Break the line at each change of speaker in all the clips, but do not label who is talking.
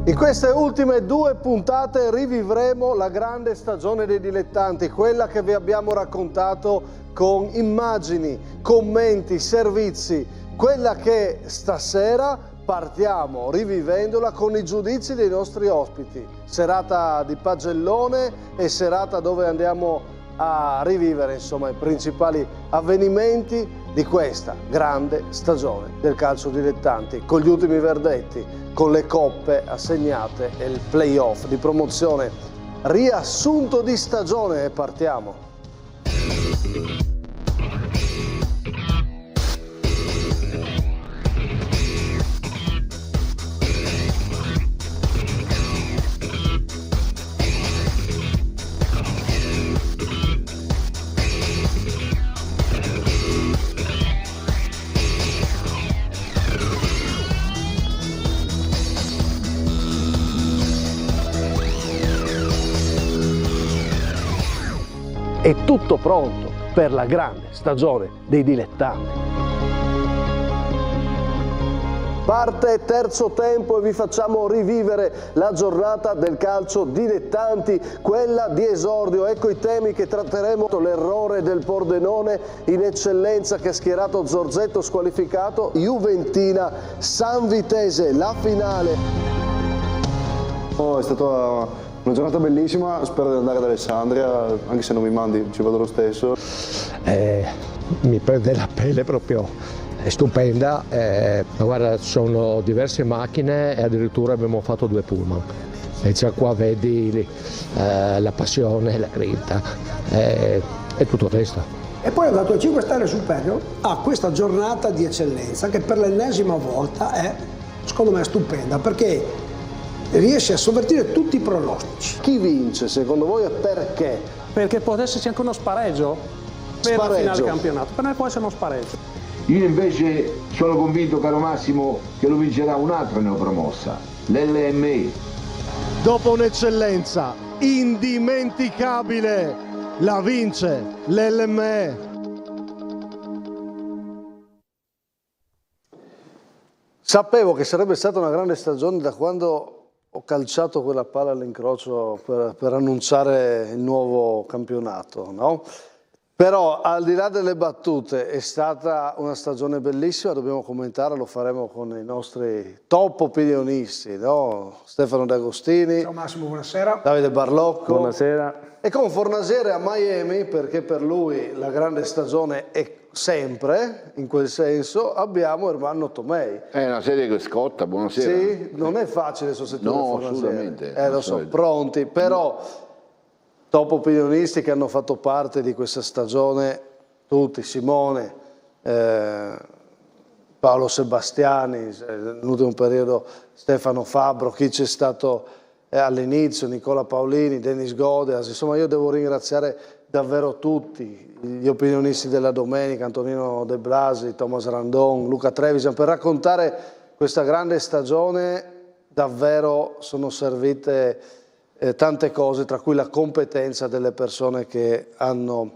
In queste ultime 2 puntate rivivremo la grande stagione dei dilettanti, quella che vi abbiamo raccontato con immagini, commenti, servizi, quella che stasera partiamo rivivendola con i giudizi dei nostri ospiti. Serata di pagellone e serata dove andiamo a rivivere insomma i principali avvenimenti di questa grande stagione del calcio dilettanti, con gli ultimi verdetti, con le coppe assegnate e il playoff di promozione. Riassunto di stagione e partiamo. È tutto pronto per la grande stagione dei dilettanti. Parte terzo tempo e vi facciamo rivivere la giornata del calcio dilettanti, quella di esordio. Ecco i temi che tratteremo: l'errore del Pordenone in eccellenza che ha schierato Zorzetto squalificato, Juventina San Vitese, la finale.
È stata una giornata bellissima, spero di andare ad Alessandria, anche se non mi mandi, ci vado lo stesso.
Mi prende la pelle proprio, è stupenda, guarda, sono diverse macchine e addirittura abbiamo fatto 2 pullman. E già qua vedi la passione, la grinta, è tutto questo.
E poi ho dato a 5 stelle superior a questa giornata di eccellenza che per l'ennesima volta è, secondo me, stupenda, perché riesce a sovvertire tutti i pronostici.
Chi vince secondo voi e perché?
Perché può esserci anche uno spareggio per la finale campionato, per me può essere uno spareggio.
Io invece sono convinto, caro Massimo, che lo vincerà un'altra neopromossa, l'LME.
Dopo un'eccellenza indimenticabile, la vince l'LME. Sapevo che sarebbe stata una grande stagione da quando ho calciato quella palla all'incrocio per annunciare il nuovo campionato, no? Però al di là delle battute è stata una stagione bellissima, dobbiamo commentare, lo faremo con i nostri top opinionisti, no? Stefano D'Agostini.
Ciao Massimo, buonasera.
Davide Barlocco.
Buonasera.
E con Fornasiere a Miami, perché per lui la grande stagione è sempre, in quel senso, abbiamo Ermanno Tomei.
È una serie che scotta, buonasera.
Sì, non è facile sostituire Fornasiere.
Assolutamente.
Lo so, pronti, però top opinionisti che hanno fatto parte di questa stagione, tutti, Simone, Paolo Sebastiani, nell'ultimo periodo Stefano Fabbro, chi c'è stato all'inizio, Nicola Paolini, Denis Godeas, insomma io devo ringraziare davvero tutti, gli opinionisti della domenica, Antonino De Blasi, Thomas Randon, Luca Trevisan, per raccontare questa grande stagione. Davvero sono servite tante cose, tra cui la competenza delle persone che hanno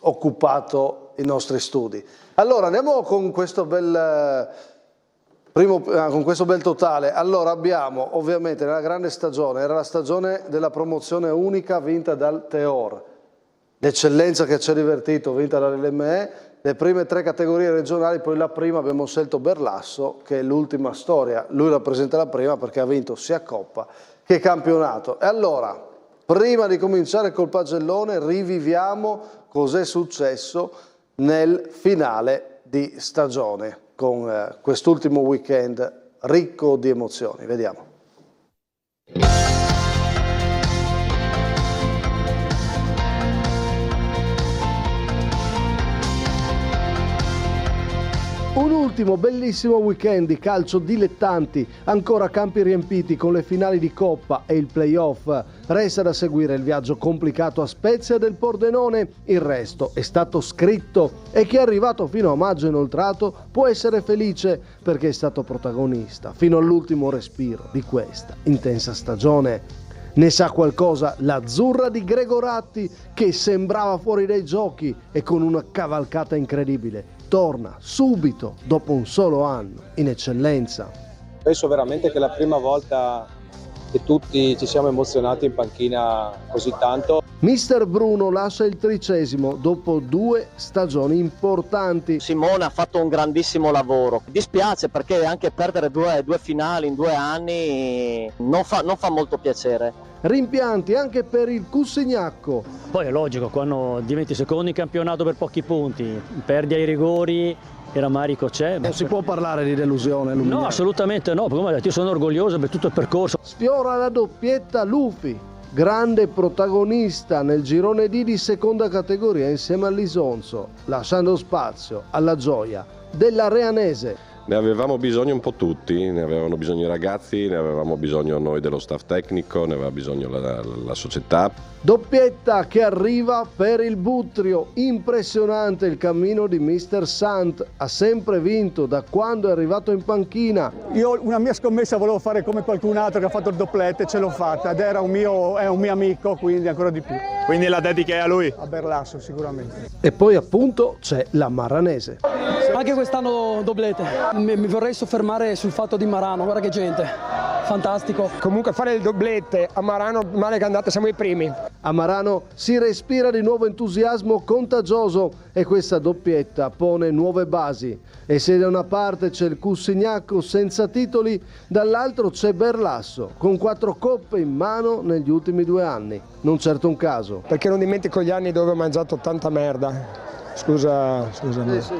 occupato i nostri studi. Allora andiamo con questo bel totale. Allora abbiamo ovviamente nella grande stagione, era la stagione della promozione unica vinta dal Teor, l'eccellenza che ci ha divertito vinta dall'LME, le prime 3 categorie regionali, poi la prima abbiamo scelto Berlasso che è l'ultima storia, lui rappresenta la prima perché ha vinto sia Coppa che campionato. E allora, prima di cominciare col pagellone, riviviamo cos'è successo nel finale di stagione con quest'ultimo weekend ricco di emozioni. Vediamo. Un ultimo bellissimo weekend di calcio dilettanti, ancora campi riempiti con le finali di Coppa e il playoff. Resta da seguire il viaggio complicato a Spezia del Pordenone, il resto è stato scritto e chi è arrivato fino a maggio inoltrato può essere felice perché è stato protagonista fino all'ultimo respiro di questa intensa stagione. Ne sa qualcosa l'azzurra di Gregoratti che sembrava fuori dai giochi e con una cavalcata incredibile torna subito dopo un solo anno in eccellenza.
Penso veramente che la prima volta che tutti ci siamo emozionati in panchina così tanto.
Mister Bruno lascia il 13° dopo 2 stagioni importanti.
Simone ha fatto un grandissimo lavoro. Dispiace perché anche perdere due finali in 2 anni non fa molto piacere.
Rimpianti anche per il Cussignacco.
Poi è logico, quando diventi secondo in campionato per pochi punti, perdi ai rigori e rammarico c'è.
Non si può parlare di delusione, Lumignano.
No, assolutamente no, come ho detto, io sono orgoglioso per tutto il percorso.
Sfiora la doppietta Lupi, grande protagonista nel girone D di seconda categoria insieme all'Isonzo, lasciando spazio alla gioia della Reanese.
Ne avevamo bisogno un po' tutti, ne avevano bisogno i ragazzi, ne avevamo bisogno noi dello staff tecnico, ne aveva bisogno la società.
Doppietta che arriva per il Buttrio, impressionante il cammino di Mister Sant, ha sempre vinto da quando è arrivato in panchina.
Io una mia scommessa volevo fare come qualcun altro che ha fatto il doppletto e ce l'ho fatta ed è un mio amico, quindi ancora di più.
Quindi la dedica è a lui?
A Berlasso sicuramente.
E poi appunto c'è la Maranese.
Anche quest'anno doblete, mi vorrei soffermare sul fatto di Marano, guarda che gente, fantastico.
Comunque fare il doblete a Marano, male che andate, siamo i primi.
A Marano si respira di nuovo entusiasmo contagioso e questa doppietta pone nuove basi. E se da una parte c'è il Cussignacco senza titoli, dall'altro c'è Berlasso con 4 coppe in mano negli ultimi 2 anni. Non certo un caso.
Perché non dimentico gli anni dove ho mangiato tanta merda. Scusa.
Sì.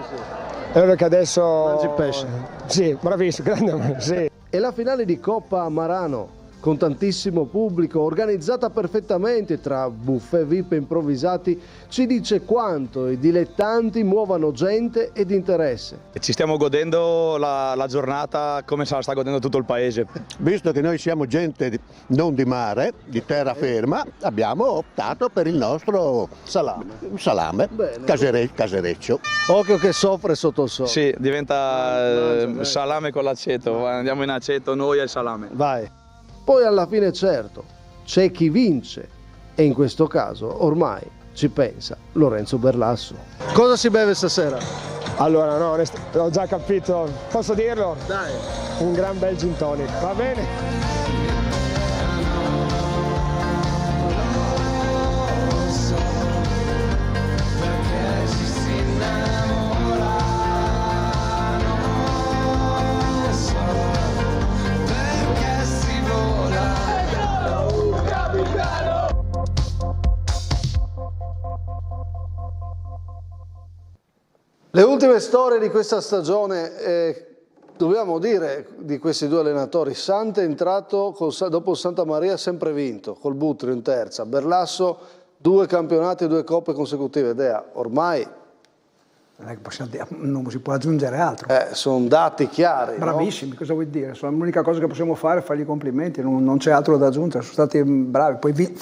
Perché adesso...
Mangi pesce.
Sì, bravissimo, grande, sì.
E la finale di Coppa a Marano, con tantissimo pubblico, organizzata perfettamente tra buffet VIP improvvisati, ci dice quanto i dilettanti muovano gente ed interesse.
Ci stiamo godendo la giornata come se la sta godendo tutto il paese.
Visto che noi siamo gente non di mare, di terraferma, abbiamo optato per il nostro salame casereccio.
Occhio che soffre sotto il sole.
Sì, diventa salame con l'aceto, andiamo in aceto noi e il salame.
Vai. Poi alla fine certo, c'è chi vince e in questo caso ormai ci pensa Lorenzo Berlasso. Cosa si beve stasera?
Allora no, ho già capito, posso dirlo?
Dai.
Un gran bel gin tonic, va bene?
Le ultime storie di questa stagione, dobbiamo dire di questi 2 allenatori. Sant è entrato dopo Santa Maria, sempre vinto, col Buttrio in terza. Berlasso 2 campionati e 2 coppe consecutive. Dea, ormai
Non è che non si può aggiungere altro.
Sono dati chiari.
Bravissimi,
no?
Cosa vuoi dire? L'unica cosa che possiamo fare è fargli i complimenti, non c'è altro da aggiungere, sono stati bravi. Poi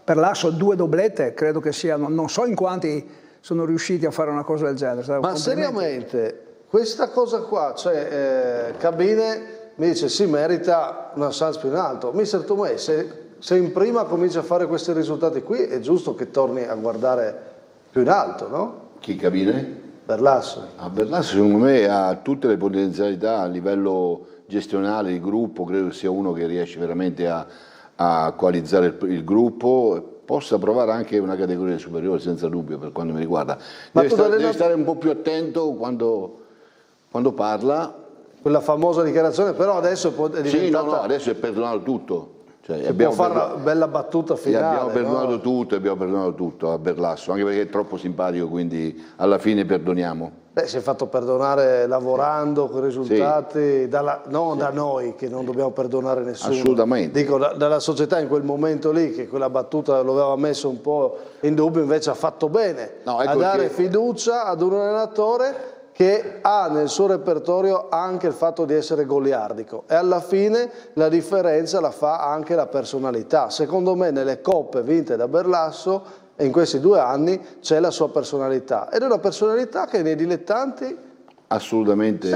per l'Asso 2 doblette, credo che siano, non so in quanti sono riusciti a fare una cosa del genere.
Ma seriamente, questa cosa qua, cioè Cabine mi dice si merita una chance più in alto. Mister Tomei, se in prima comincia a fare questi risultati qui, è giusto che torni a guardare più in alto, no?
Chi Cabine?
Berlasso.
Berlasso secondo me ha tutte le potenzialità a livello gestionale, di gruppo, credo che sia uno che riesce veramente a coalizzare il gruppo, possa provare anche una categoria superiore senza dubbio per quanto mi riguarda. Deve stare un po' più attento quando parla.
Quella famosa dichiarazione, però adesso è diventata...
Sì, no, adesso è perdonato tutto. Cioè,
abbiamo fatto una bella battuta finale.
Abbiamo perdonato tutto a Berlasso, anche perché è troppo simpatico, quindi alla fine perdoniamo.
Si è fatto perdonare lavorando con risultati, sì. Non da noi che non dobbiamo perdonare nessuno.
Assolutamente.
Dico dalla società in quel momento lì che quella battuta lo aveva messo un po' in dubbio, invece ha fatto bene a dare fiducia ad un allenatore che ha nel suo repertorio anche il fatto di essere goliardico e alla fine la differenza la fa anche la personalità. Secondo me nelle coppe vinte da Berlasso e in questi 2 anni c'è la sua personalità ed è una personalità che nei dilettanti
assolutamente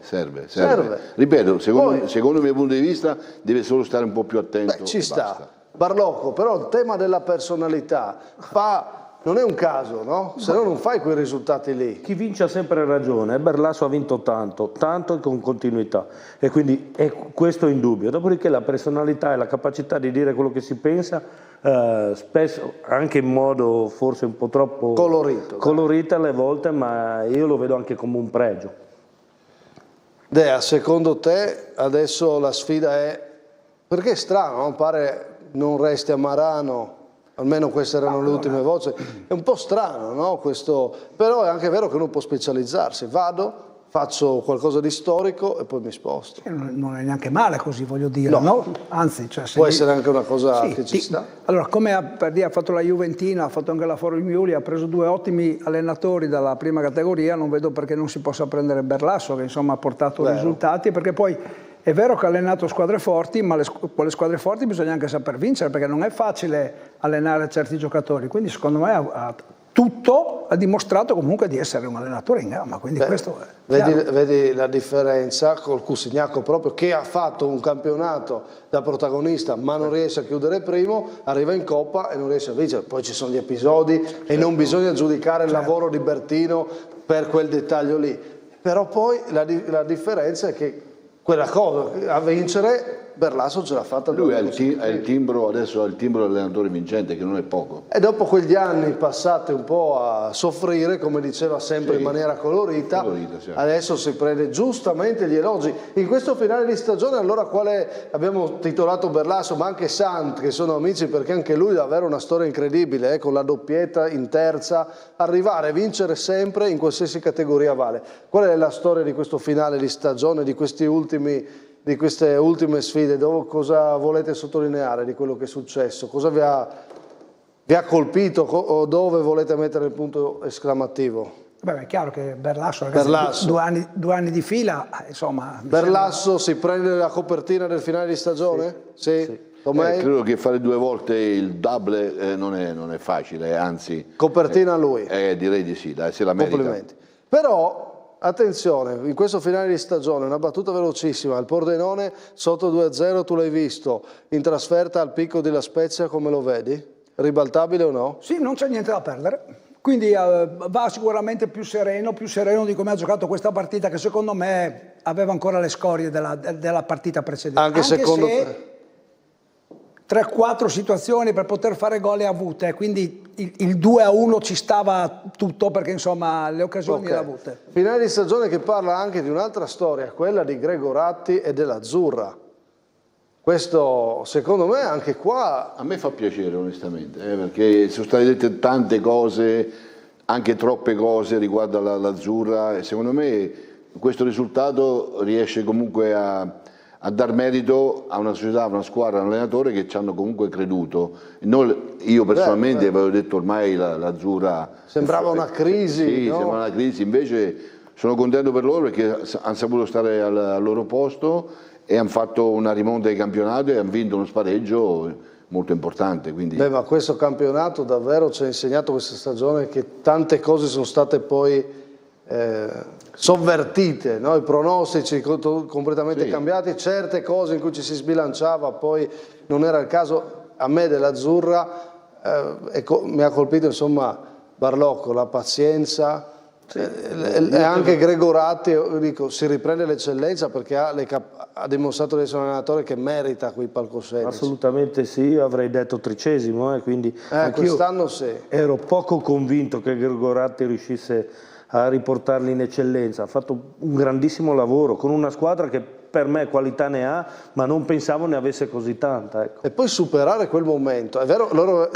serve. Ripeto, secondo il mio punto di vista deve solo stare un po' più attento.
Ci sta. Barlocco, però il tema della personalità fa non è un caso, no? Se no non fai quei risultati lì.
Chi vince ha sempre ragione, Berlasso ha vinto tanto e con continuità, e quindi questo è indubbio. Dopodiché la personalità e la capacità di dire quello che si pensa, spesso anche in modo forse un po' troppo colorito alle volte, ma io lo vedo anche come un pregio.
Dea, secondo te adesso la sfida è, perché è strano, no? Pare non resti a Marano. Almeno queste erano le ultime voci. È un po' strano, no? Questo, però è anche vero che uno può specializzarsi. Vado, faccio qualcosa di storico e poi mi sposto.
Non è neanche male così, voglio dire, no? Anzi, cioè,
può essere anche una cosa che ci sta.
Allora, come per dire, ha fatto la Juventina, ha fatto anche la Formigli, ha preso 2 ottimi allenatori dalla prima categoria, non vedo perché non si possa prendere Berlasso, che insomma ha portato risultati, perché poi è vero che ha allenato squadre forti, ma con le squadre forti bisogna anche saper vincere, perché non è facile allenare certi giocatori. Quindi secondo me ha dimostrato comunque di essere un allenatore in gamma. Quindi questo è
vedi la differenza col Cusignacco proprio, che ha fatto un campionato da protagonista ma non riesce a chiudere primo, arriva in Coppa e non riesce a vincere. Poi ci sono gli episodi e non bisogna giudicare il lavoro di Bertino per quel dettaglio lì. Però poi la differenza è che quella cosa, a vincere, Berlasso ce l'ha fatta.
Lui ha il timbro, adesso ha il timbro dell'allenatore vincente, che non è poco.
E dopo quegli anni passati un po' a soffrire, come diceva sempre in maniera colorita, adesso si prende giustamente gli elogi. In questo finale di stagione, allora, abbiamo titolato Berlasso, ma anche Sant, che sono amici, perché anche lui ha davvero una storia incredibile, con la doppietta in terza, arrivare a vincere sempre in qualsiasi categoria vale. Qual è la storia di questo finale di stagione, di queste ultime sfide? Cosa volete sottolineare di quello che è successo? Cosa vi ha colpito o dove volete mettere il punto esclamativo?
Beh, è chiaro che Berlasso, ragazzi, 2 anni di fila, insomma...
Berlasso si prende la copertina del finale di stagione? Sì.
Credo che fare 2 volte il double non è facile, anzi...
Copertina a lui?
Direi di sì, dai, se la merita.
Complimenti. Però... attenzione, in questo finale di stagione, una battuta velocissima, il Pordenone sotto 2-0, tu l'hai visto, in trasferta al Picco di La Spezia, come lo vedi? Ribaltabile o no?
Sì, non c'è niente da perdere, quindi va sicuramente più sereno di come ha giocato questa partita, che secondo me aveva ancora le scorie della partita precedente.
Anche secondo te?
3-4 situazioni per poter fare gol le avute, quindi il 2-1 ci stava tutto, perché insomma le occasioni le ha avute.
Finale di stagione che parla anche di un'altra storia, quella di Gregoratti e dell'Azzurra. Questo secondo me anche qua...
A me fa piacere onestamente, perché sono state dette tante cose, anche troppe cose riguardo all'Azzurra, e secondo me questo risultato riesce comunque a dar merito a una società, a una squadra, a un allenatore che ci hanno comunque creduto. Io personalmente avevo detto ormai l'Azzurra...
Sembrava una crisi,
sì,
no?
sembrava una crisi, invece sono contento per loro perché hanno saputo stare al loro posto e hanno fatto una rimonta di campionato e hanno vinto uno spareggio molto importante. Quindi...
ma questo campionato davvero ci ha insegnato questa stagione che tante cose sono state poi... sovvertite, no? I pronostici completamente cambiati, certe cose in cui ci si sbilanciava poi non era il caso. A me dell'Azzurra mi ha colpito insomma Barlocco, la pazienza, e anche Gregoratti, dico, si riprende l'eccellenza perché ha dimostrato di essere un allenatore che merita quei palcoscenici.
Assolutamente sì, io avrei detto 13°, quindi
quest'anno sì.
Ero poco convinto che Gregoratti riuscisse a riportarli in eccellenza. Ha fatto un grandissimo lavoro con una squadra che per me qualità ne ha, ma non pensavo ne avesse così tanta. Ecco.
E poi superare quel momento. È vero, loro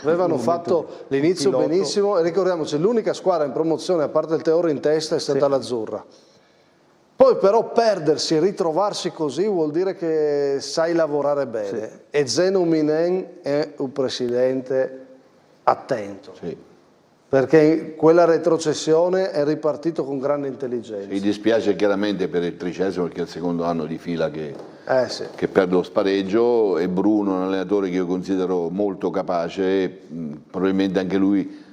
avevano fatto l'inizio benissimo, e ricordiamoci, l'unica squadra in promozione, a parte il Teoro in testa, è stata l'Azzurra. Poi però perdersi e ritrovarsi così vuol dire che sai lavorare bene. E Zeno Minen è un presidente attento. Perché quella retrocessione è ripartito con grande intelligenza.
Mi dispiace chiaramente per il 13°, perché è il secondo anno di fila che perde lo spareggio, e Bruno è un allenatore che io considero molto capace, probabilmente anche lui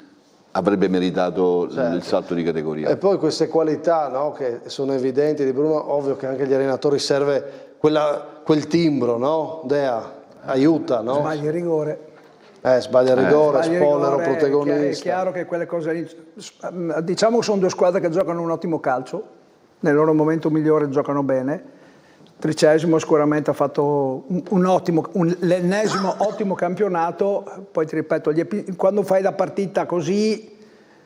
avrebbe meritato il salto di categoria.
E poi queste qualità, no, che sono evidenti di Bruno, ovvio che anche agli allenatori serve quel timbro, no? Dea, aiuta, no?
Sbagli il rigore.
Sbaglia rigore, Spollero protagonista.
È chiaro che quelle cose lì, diciamo che sono due squadre che giocano un ottimo calcio, nel loro momento migliore giocano bene. Tricesimo sicuramente ha fatto l'ennesimo ottimo campionato. Poi ti ripeto, quando fai la partita così,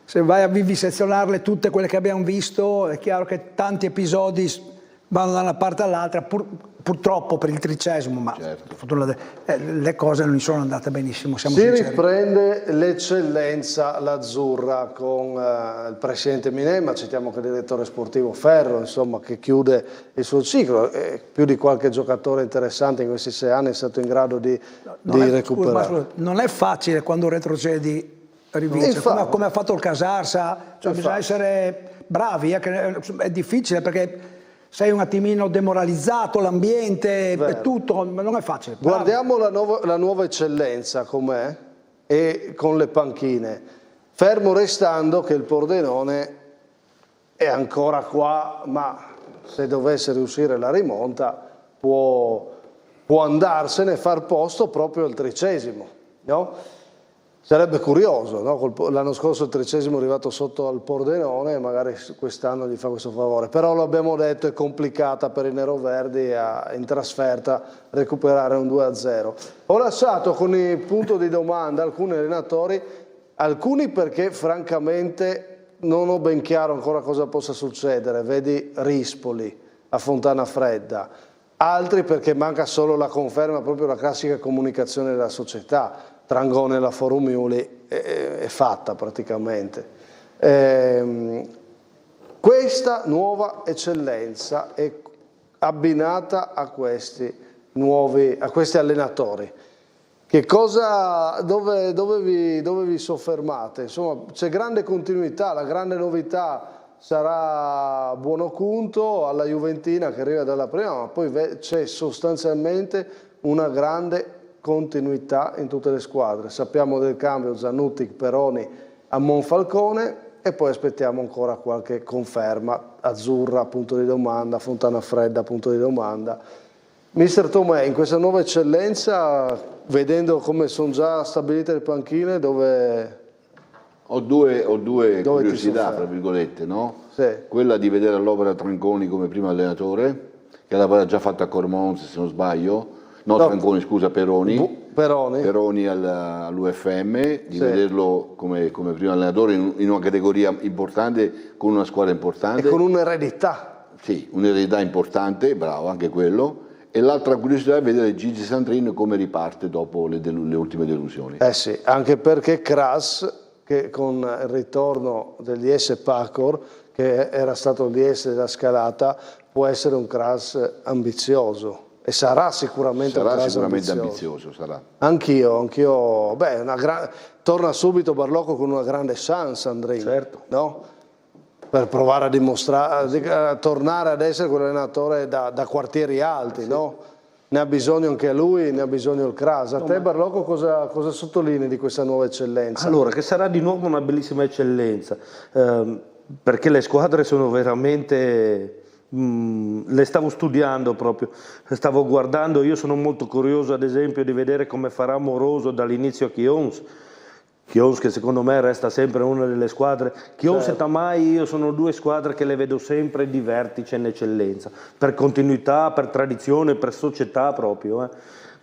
se vai a vivisezionarle tutte quelle che abbiamo visto, è chiaro che tanti episodi vanno da una parte all'altra, purtroppo per il Tricesimo, ma le cose non sono andate benissimo, siamo sinceri.
Si riprende l'eccellenza l'azzurra con il presidente Minema, citiamo anche il direttore sportivo Ferro, insomma, che chiude il suo ciclo. Più di qualche giocatore interessante in questi 6 anni è stato in grado di recuperare.
Non è facile quando retrocedi rivincere, come ha fatto il Casarsa, cioè bisogna essere bravi, è difficile perché sei un attimino demoralizzato, l'ambiente, è tutto, ma non è facile.
Guardiamo la nuova eccellenza com'è e con le panchine, fermo restando che il Pordenone è ancora qua, ma se dovesse riuscire la rimonta può andarsene e far posto proprio al Tricesimo, no? Sarebbe curioso, no? L'anno scorso il Tricesimo è arrivato sotto al Pordenone e magari quest'anno gli fa questo favore, però lo abbiamo detto, è complicata per i neroverdi in trasferta recuperare un 2-0. Ho lasciato con il punto di domanda alcuni allenatori, alcuni perché francamente non ho ben chiaro ancora cosa possa succedere, vedi Rispoli a Fontana Fredda, altri perché manca solo la conferma, proprio la classica comunicazione della società. Trangone e la Forum Iuli è fatta praticamente. Questa nuova eccellenza è abbinata a questi allenatori. Dove vi soffermate? Insomma, c'è grande continuità, la grande novità sarà Buonocunto alla Juventina che arriva dalla prima, ma poi c'è sostanzialmente una grande continuità in tutte le squadre. Sappiamo del cambio Zanutti, Peroni a Monfalcone e poi aspettiamo ancora qualche conferma. Azzurra, punto di domanda, Fontana Fredda, punto di domanda. Mister Tomè, in questa nuova eccellenza, vedendo come sono già stabilite le panchine, dove...
Ho due curiosità, tra virgolette, no?
Sì.
Quella di vedere all'opera Tranconi come primo allenatore, che l'aveva già fatto a Cormons, se non sbaglio. No, Tranconi, scusa, Peroni all'UFM, di vederlo come primo allenatore in una categoria importante, con una squadra importante.
E con un'eredità.
Sì, un'eredità importante, bravo, anche quello. E l'altra curiosità è vedere Gigi Sandrin come riparte dopo le ultime delusioni.
Sì, anche perché Kras, che con il ritorno degli S Pacor, che era stato il DS della scalata, può essere un Kras ambizioso. E sarà sicuramente
ambizioso. Sarà.
Anch'io. Torna subito Barlocco con una grande chance, Andrea, certo. No? Per provare a dimostrare, a tornare ad essere quell'allenatore da quartieri alti, sì. No? Ne ha bisogno anche lui, ne ha bisogno il Kras. A te Barlocco cosa sottolinei di questa nuova eccellenza?
Allora, che sarà di nuovo una bellissima eccellenza, perché le squadre sono veramente... le stavo studiando proprio, stavo guardando, io sono molto curioso ad esempio di vedere come farà Moroso dall'inizio a Chions che secondo me resta sempre una delle squadre, Chions e Tamai io sono due squadre che le vedo sempre di vertice in eccellenza, per continuità, per tradizione, per società proprio,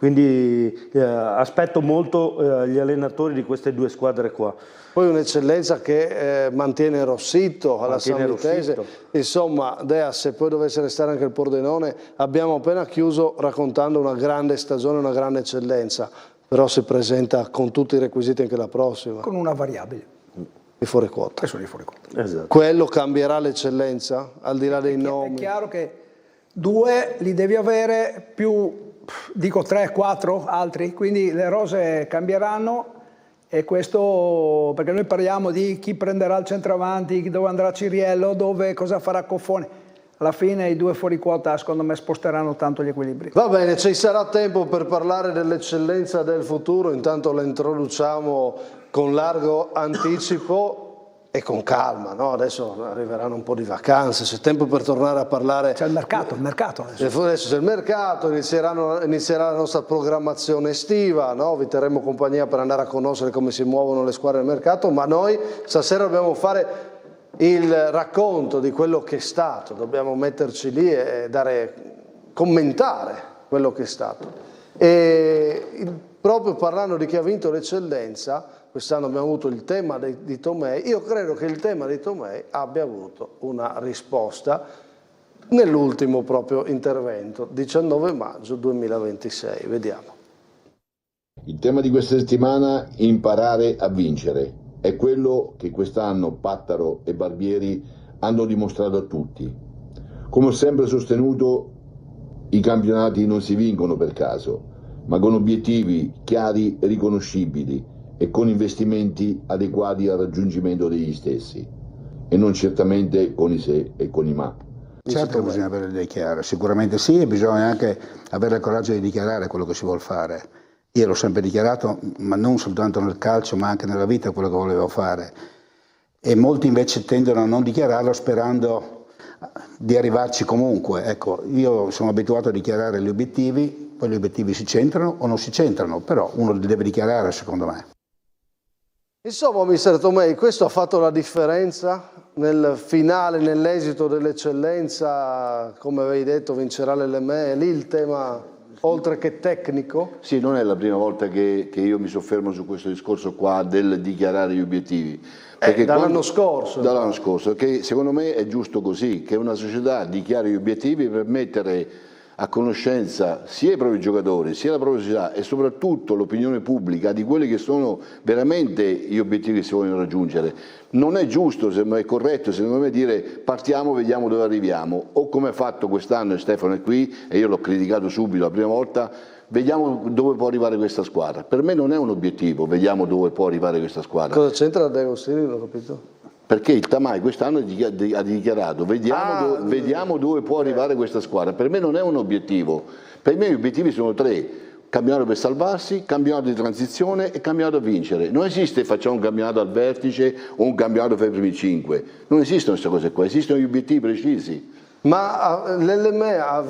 Quindi aspetto molto gli allenatori di queste due squadre qua.
Poi un'eccellenza che mantiene Rossitto alla San Vitese, insomma Dea, se poi dovesse restare anche il Pordenone, abbiamo appena chiuso raccontando una grande stagione, una grande eccellenza, però si presenta con tutti i requisiti anche la prossima.
Con una variabile.
I fuori quota.
Che sono i fuori quota.
Esatto. Quello cambierà l'eccellenza, al di là dei nomi?
È chiaro che 2 li devi avere più, dico 3, 4 altri, quindi le rose cambieranno. E questo perché noi parliamo di chi prenderà il centravanti, dove andrà Ciriello, cosa farà Coffone. Alla fine i 2 fuori quota secondo me sposteranno tanto gli equilibri.
Va bene, ci sarà tempo per parlare dell'eccellenza del futuro, intanto la introduciamo con largo anticipo. e con calma, no? Adesso arriveranno un po' di vacanze, c'è tempo per tornare a parlare.
C'è il mercato adesso.
Adesso c'è il mercato, inizierà la nostra programmazione estiva, no? Vi terremo compagnia per andare a conoscere come si muovono le squadre del mercato, ma noi stasera dobbiamo fare il racconto di quello che è stato, dobbiamo metterci lì e commentare quello che è stato. E proprio parlando di chi ha vinto l'eccellenza, quest'anno abbiamo avuto il tema di Tomei. Io credo che il tema di Tomei abbia avuto una risposta nell'ultimo proprio intervento, 19 maggio 2026. Vediamo.
Il tema di questa settimana è imparare a vincere. È quello che quest'anno Pattaro e Barbieri hanno dimostrato a tutti. Come ho sempre sostenuto, i campionati non si vincono per caso, ma con obiettivi chiari e riconoscibili e con investimenti adeguati al raggiungimento degli stessi, e non certamente con i se e con i ma.
Certo che bisogna avere le idee chiare, sicuramente sì, e bisogna anche avere il coraggio di dichiarare quello che si vuole fare. Io l'ho sempre dichiarato, ma non soltanto nel calcio, ma anche nella vita, quello che volevo fare. E molti invece tendono a non dichiararlo sperando di arrivarci comunque. Ecco, io sono abituato a dichiarare gli obiettivi, poi gli obiettivi si centrano o non si centrano, però uno li deve dichiarare secondo me.
Insomma, mister Tomei, questo ha fatto la differenza nel finale, nell'esito dell'eccellenza, come avevi detto, vincerà l'LME, lì il tema oltre che tecnico?
Sì, non è la prima volta che io mi soffermo su questo discorso qua del dichiarare gli obiettivi.
Dall'anno scorso.
Dall'anno scorso, che secondo me è giusto così, che una società dichiari gli obiettivi per mettere a conoscenza sia i propri giocatori, sia la propria società e soprattutto l'opinione pubblica di quelli che sono veramente gli obiettivi che si vogliono raggiungere. Non è giusto, è corretto secondo me dire partiamo, vediamo dove arriviamo, o come ha fatto quest'anno, e Stefano è qui e io l'ho criticato subito la prima volta, vediamo dove può arrivare questa squadra. Per me non è un obiettivo, vediamo dove può arrivare questa squadra.
Cosa c'entra De Agostini? Non ho capito.
Perché il Tamai quest'anno ha dichiarato vediamo dove può arrivare questa squadra. Per me non è un obiettivo, per me gli obiettivi sono tre: campionato per salvarsi, campionato di transizione e campionato a vincere. Non esiste facciamo un campionato al vertice o un campionato per i primi 5, non esistono queste cose qua, esistono gli obiettivi precisi.
Ma l'LME ha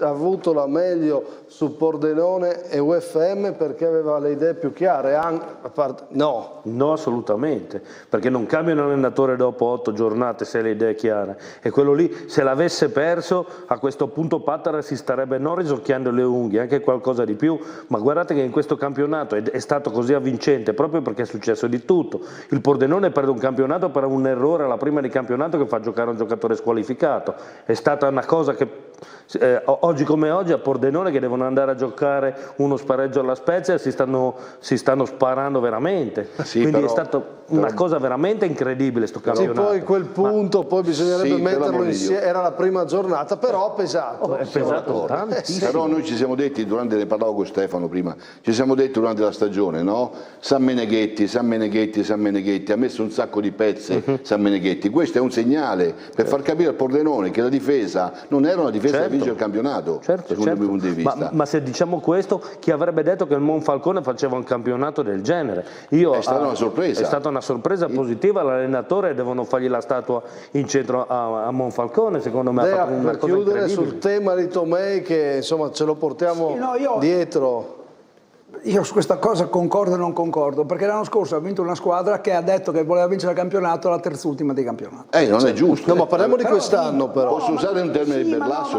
avuto la meglio su Pordenone e UFM perché aveva le idee più chiare? No.
No, assolutamente, perché non cambia un allenatore dopo 8 giornate se le idee chiare, e quello lì, se l'avesse perso, a questo punto Pattara si starebbe non risocchiando le unghie, anche qualcosa di più, ma guardate che in questo campionato è stato così avvincente proprio perché è successo di tutto. Il Pordenone perde un campionato per un errore alla prima di campionato che fa giocare un giocatore squalificato. È stata una cosa che oggi come oggi a Pordenone, che devono andare a giocare uno spareggio alla Spezia, si stanno sparando veramente. Sì, quindi è stata una cosa veramente incredibile sto campionato.
Sì, poi quel punto poi bisognerebbe metterlo insieme, era la prima giornata, però ha pesato.
È pesato tantissimo.
Però noi ci siamo detti, ne parlavo con Stefano prima, ci siamo detti durante la stagione, no? San Meneghetti ha messo un sacco di pezze, San Meneghetti. Questo è un segnale per far capire al Pordenone che la difesa non era una difesa che vince il campionato, secondo il mio punto di vista.
Ma se diciamo questo, chi avrebbe detto che il Monfalcone faceva un campionato del genere?
È stata una sorpresa.
È stata una sorpresa positiva, l'allenatore devono fargli la statua in centro a Monfalcone, secondo me.
Per chiudere sul tema di Tomei, che insomma ce lo portiamo dietro.
Io su questa cosa concordo e non concordo, perché l'anno scorso ha vinto una squadra che ha detto che voleva vincere il campionato alla terzultima dei campionati.
Non è giusto.
No, ma parliamo di quest'anno però.
Posso usare un termine di Berlasso?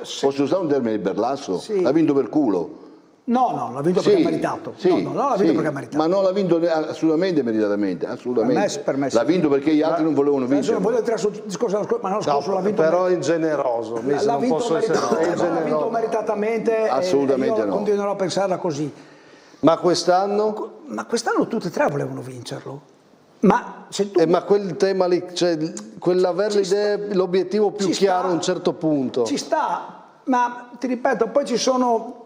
Posso usare un termine di Berlasso? Sì. L'ha vinto per culo.
No, l'ha vinto perché ha meritato. No, l'ha vinto perché ha meritato.
Ma non l'ha vinto assolutamente meritatamente, assolutamente.
Per me sì.
L'ha vinto perché gli altri non volevano vincere.
Non voglio entrare sul discorso dell'anno scorso, ma l'anno scorso l'ha vinto.
Però è generoso, l'ha
vinto meritatamente.
Assolutamente
io continuerò a pensarla così.
Ma quest'anno?
Ma quest'anno tutti e tre volevano vincerlo. Ma se tu...
ma quel tema lì, cioè quell'avere l'obiettivo più chiaro a un certo punto.
Ci sta, ma ti ripeto, poi ci sono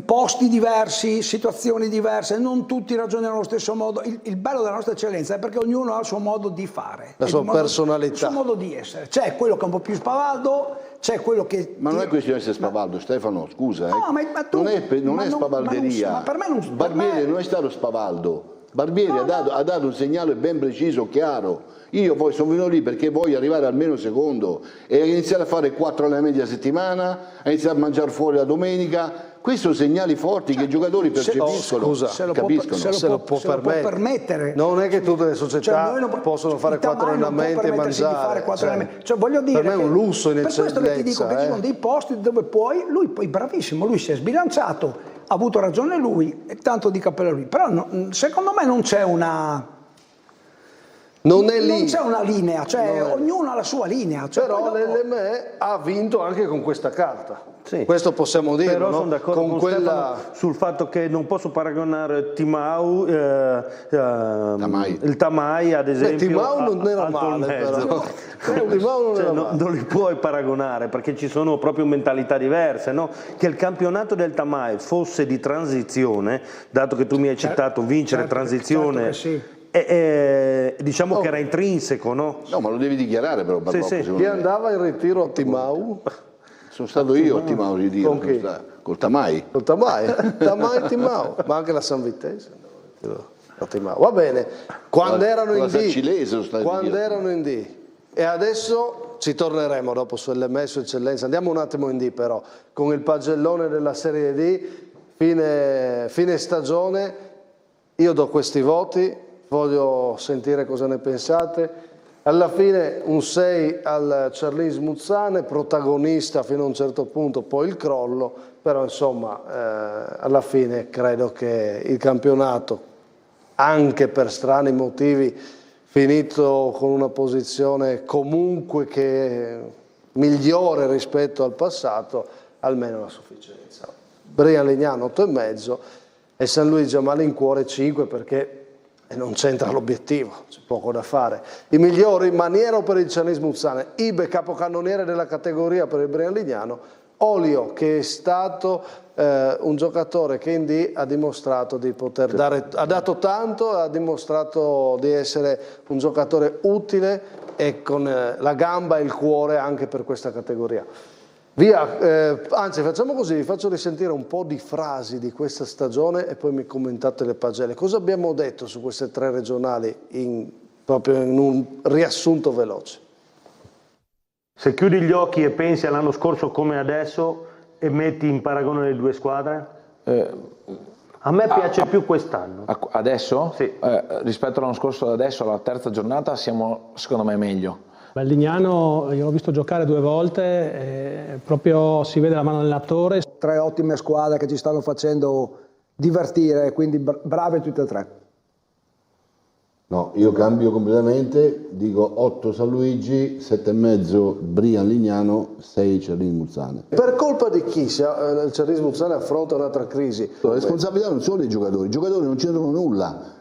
posti diversi, situazioni diverse, non tutti ragionano allo stesso modo. Il bello della nostra eccellenza è perché ognuno ha il suo modo di fare.
La sua personalità.
Il suo modo di essere. C'è quello che è un po' più spavaldo, c'è quello che...
Ma non è questione di essere spavaldo, Stefano, scusa.
No, ma tu,
non è spavalderia.
Ma per me non...
Barbieri non è stato spavaldo. Barbieri ha dato un segnale ben preciso, chiaro. Io poi sono venuto lì perché voglio arrivare almeno secondo e iniziare a fare 4 allenamenti a settimana, a iniziare a mangiare fuori la domenica. Questi sono segnali forti che i giocatori percepiscono, capiscono.
Se lo può permettere. Non è che tutte le società possono fare 4 allenamenti e mangiare.
Voglio dire,
per me è un lusso in eccellenza.
Per questo che ti dico che ci sono dei posti dove lui poi bravissimo, lui si è sbilanciato, ha avuto ragione lui, e tanto di cappello lui. Però secondo me non c'è una...
Non è lì.
Non c'è una linea, ognuno ha la sua linea.
Però l'LME ha vinto anche con questa carta. Sì. Questo possiamo dire.
Però sono d'accordo con Stefano sul fatto che non posso paragonare Timau, il Tamai ad esempio.
Timau non era male però.
Non li puoi paragonare perché ci sono proprio mentalità diverse, no? Che il campionato del Tamai fosse di transizione, dato che tu mi hai citato vincere transizione. Diciamo che era intrinseco, no?
No, ma lo devi dichiarare però.
Chi andava in ritiro a Timau?
Sono stato io a Timau in ritiro.
Con chi?
Col Tamai.
Col Tamai? Tamai Timau, ma anche la San Vitesse. Va bene, quando erano in D. E adesso ci torneremo dopo su LME, su Eccellenza. Andiamo un attimo in D però, con il pagellone della Serie D, fine stagione. Io do questi voti. Voglio sentire cosa ne pensate. Alla fine un 6 al Charlins Muzzane, protagonista fino a un certo punto, poi il crollo, però insomma alla fine credo che il campionato, anche per strani motivi, finito con una posizione comunque che migliore rispetto al passato, almeno la sufficienza. Brian Lignano 8,5 e San Luigi a malincuore 5 perché non c'entra l'obiettivo, c'è poco da fare. I migliori, Maniero per il Charlins Muzzane, Ibe capocannoniere della categoria per il Brian Lignano, Olio che è stato un giocatore che in D ha dimostrato di poter dare, ha dato tanto, ha dimostrato di essere un giocatore utile e con la gamba e il cuore anche per questa categoria. Via, anzi facciamo così, vi faccio risentire un po' di frasi di questa stagione e poi mi commentate le pagelle. Cosa abbiamo detto su queste 3 regionali proprio in un riassunto veloce?
Se chiudi gli occhi e pensi all'anno scorso come adesso e metti in paragone le 2 squadre? A me piace più quest'anno.
Adesso?
Sì.
Rispetto all'anno scorso ad adesso, alla terza giornata, siamo secondo me meglio.
Lignano io l'ho visto giocare 2 volte, proprio si vede la mano dell'allenatore.
3 ottime squadre che ci stanno facendo divertire, quindi brave tutte e 3.
No, io cambio completamente, dico 8 San Luigi, 7,5 Brian Lignano, 6 Charlins Muzzane.
Per colpa di chi il Charlins Muzzane affronta un'altra crisi?
La responsabilità non sono dei giocatori, i giocatori non c'entrano nulla.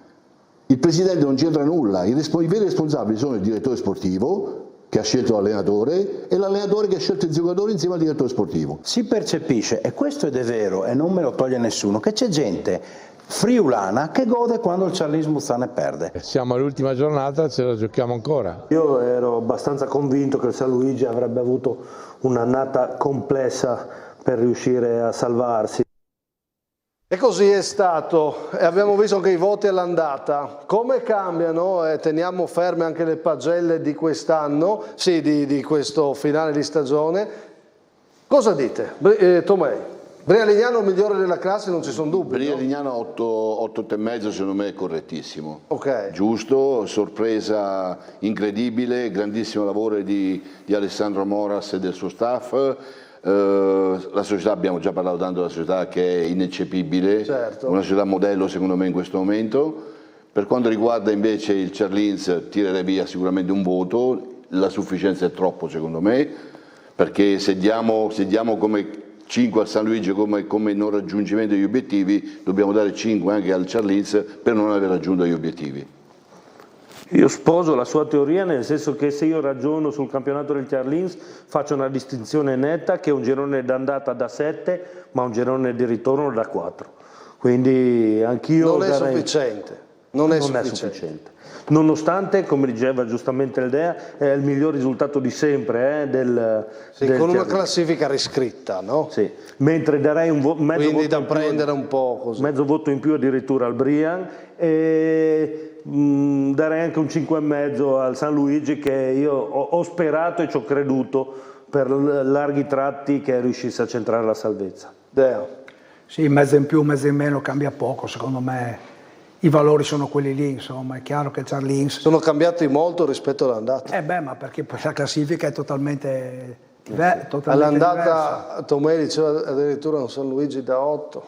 Il presidente non c'entra nulla, i veri responsabili sono il direttore sportivo che ha scelto l'allenatore e l'allenatore che ha scelto i giocatori insieme al direttore sportivo.
Si percepisce, e questo ed è vero e non me lo toglie nessuno, che c'è gente friulana che gode quando il Charlins Muzzane perde.
Siamo all'ultima giornata, ce la giochiamo ancora.
Io ero abbastanza convinto che il San Luigi avrebbe avuto un'annata complessa per riuscire a salvarsi.
E così è stato, e abbiamo visto anche i voti all'andata. Come cambiano, teniamo ferme anche le pagelle di quest'anno, sì, di questo finale di stagione. Cosa dite? Tomei, Brian Lignano migliore della classe, non ci sono dubbi.
Brian Lignano 8,5 secondo me è correttissimo.
Ok.
Giusto, sorpresa incredibile, grandissimo lavoro di Alessandro Moras e del suo staff. La società, abbiamo già parlato tanto della società che è ineccepibile, certo. Una società modello secondo me in questo momento. Per quanto riguarda invece il Charlins tirerei via sicuramente un voto, la sufficienza è troppo secondo me, perché se diamo come 5 al San Luigi come non raggiungimento degli obiettivi, dobbiamo dare 5 anche al Charlins per non aver raggiunto gli obiettivi.
Io sposo la sua teoria, nel senso che se io ragiono sul campionato del Charlins faccio una distinzione netta che è un girone d'andata da 7 ma un girone di ritorno da 4, quindi anch'io
non è sufficiente. Non è sufficiente.
Nonostante, come diceva giustamente il Dea, è il miglior risultato di sempre del
con una
Charlins.
classifica riscritta, no?
Sì. Mentre darei mezzo voto
da
in più,
prendere un po' così.
mezzo voto in più addirittura al Brian e darei anche un 5,5 al San Luigi, che io ho sperato e ci ho creduto per larghi tratti che riuscisse a centrare la salvezza.
Dea.
Sì, mezzo in più, mezzo in meno cambia poco, secondo me. I valori sono quelli lì, insomma, è chiaro che il Charlins...
Sono cambiati molto rispetto all'andata.
Ma perché poi la classifica è totalmente diversa.
All'andata Tomei diceva addirittura un San Luigi da 8.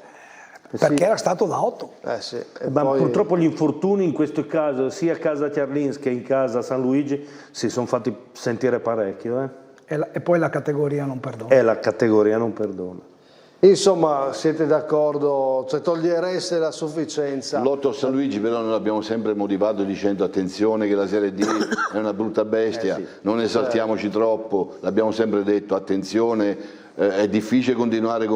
Perché era stato da 8.
Sì.
Ma purtroppo gli infortuni in questo caso, sia a casa Charlins che in casa San Luigi, si sono fatti sentire parecchio.
E poi la categoria non perdona.
La categoria non perdona.
Insomma, siete d'accordo? Cioè, togliereste la sufficienza?
L'Otto San Luigi però noi l'abbiamo sempre motivato dicendo attenzione che la Serie D è una brutta bestia, non esaltiamoci troppo, l'abbiamo sempre detto, attenzione, è difficile continuare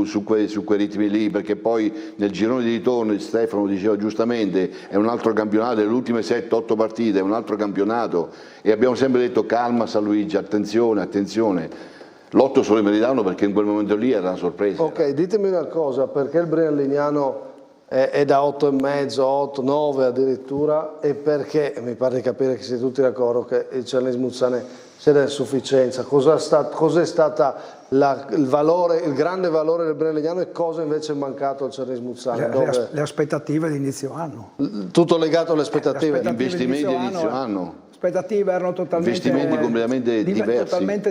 su quei ritmi lì, perché poi nel girone di ritorno, Stefano diceva giustamente, è un altro campionato, le ultime 7-8 partite è un altro campionato, e abbiamo sempre detto calma San Luigi, attenzione, attenzione. L'8 se lo meritavano perché in quel momento lì era una sorpresa.
Ok, ditemi una cosa, perché il Brian Lignano è da 8,5, 8, 9 addirittura, e perché mi pare di capire che siete tutti d'accordo che il Charlins Muzzane sia da insufficienza? Cos'è stata il grande valore del Brian Lignano e cosa invece è mancato al Charlins Muzzane?
Le aspettative di inizio anno.
Tutto legato alle aspettative?
Gli investimenti di inizio anno.
Le aspettative erano totalmente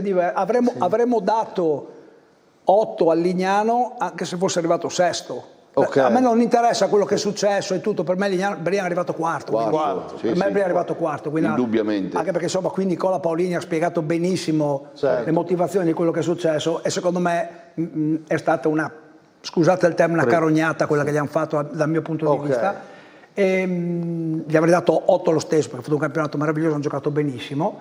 diversi.
Avremmo dato 8 al Lignano anche se fosse arrivato sesto. A me non interessa quello che è successo e tutto, per me Brian è arrivato quarto. Per me Brian è arrivato quarto.
Indubbiamente.
Anche perché insomma qui Nicola Paolini ha spiegato benissimo le motivazioni di quello che è successo, e secondo me è stata scusate il termine, una carognata quella che gli hanno fatto dal mio punto di vista. E gli avrei dato 8 lo stesso perché ha fatto un campionato meraviglioso, hanno giocato benissimo,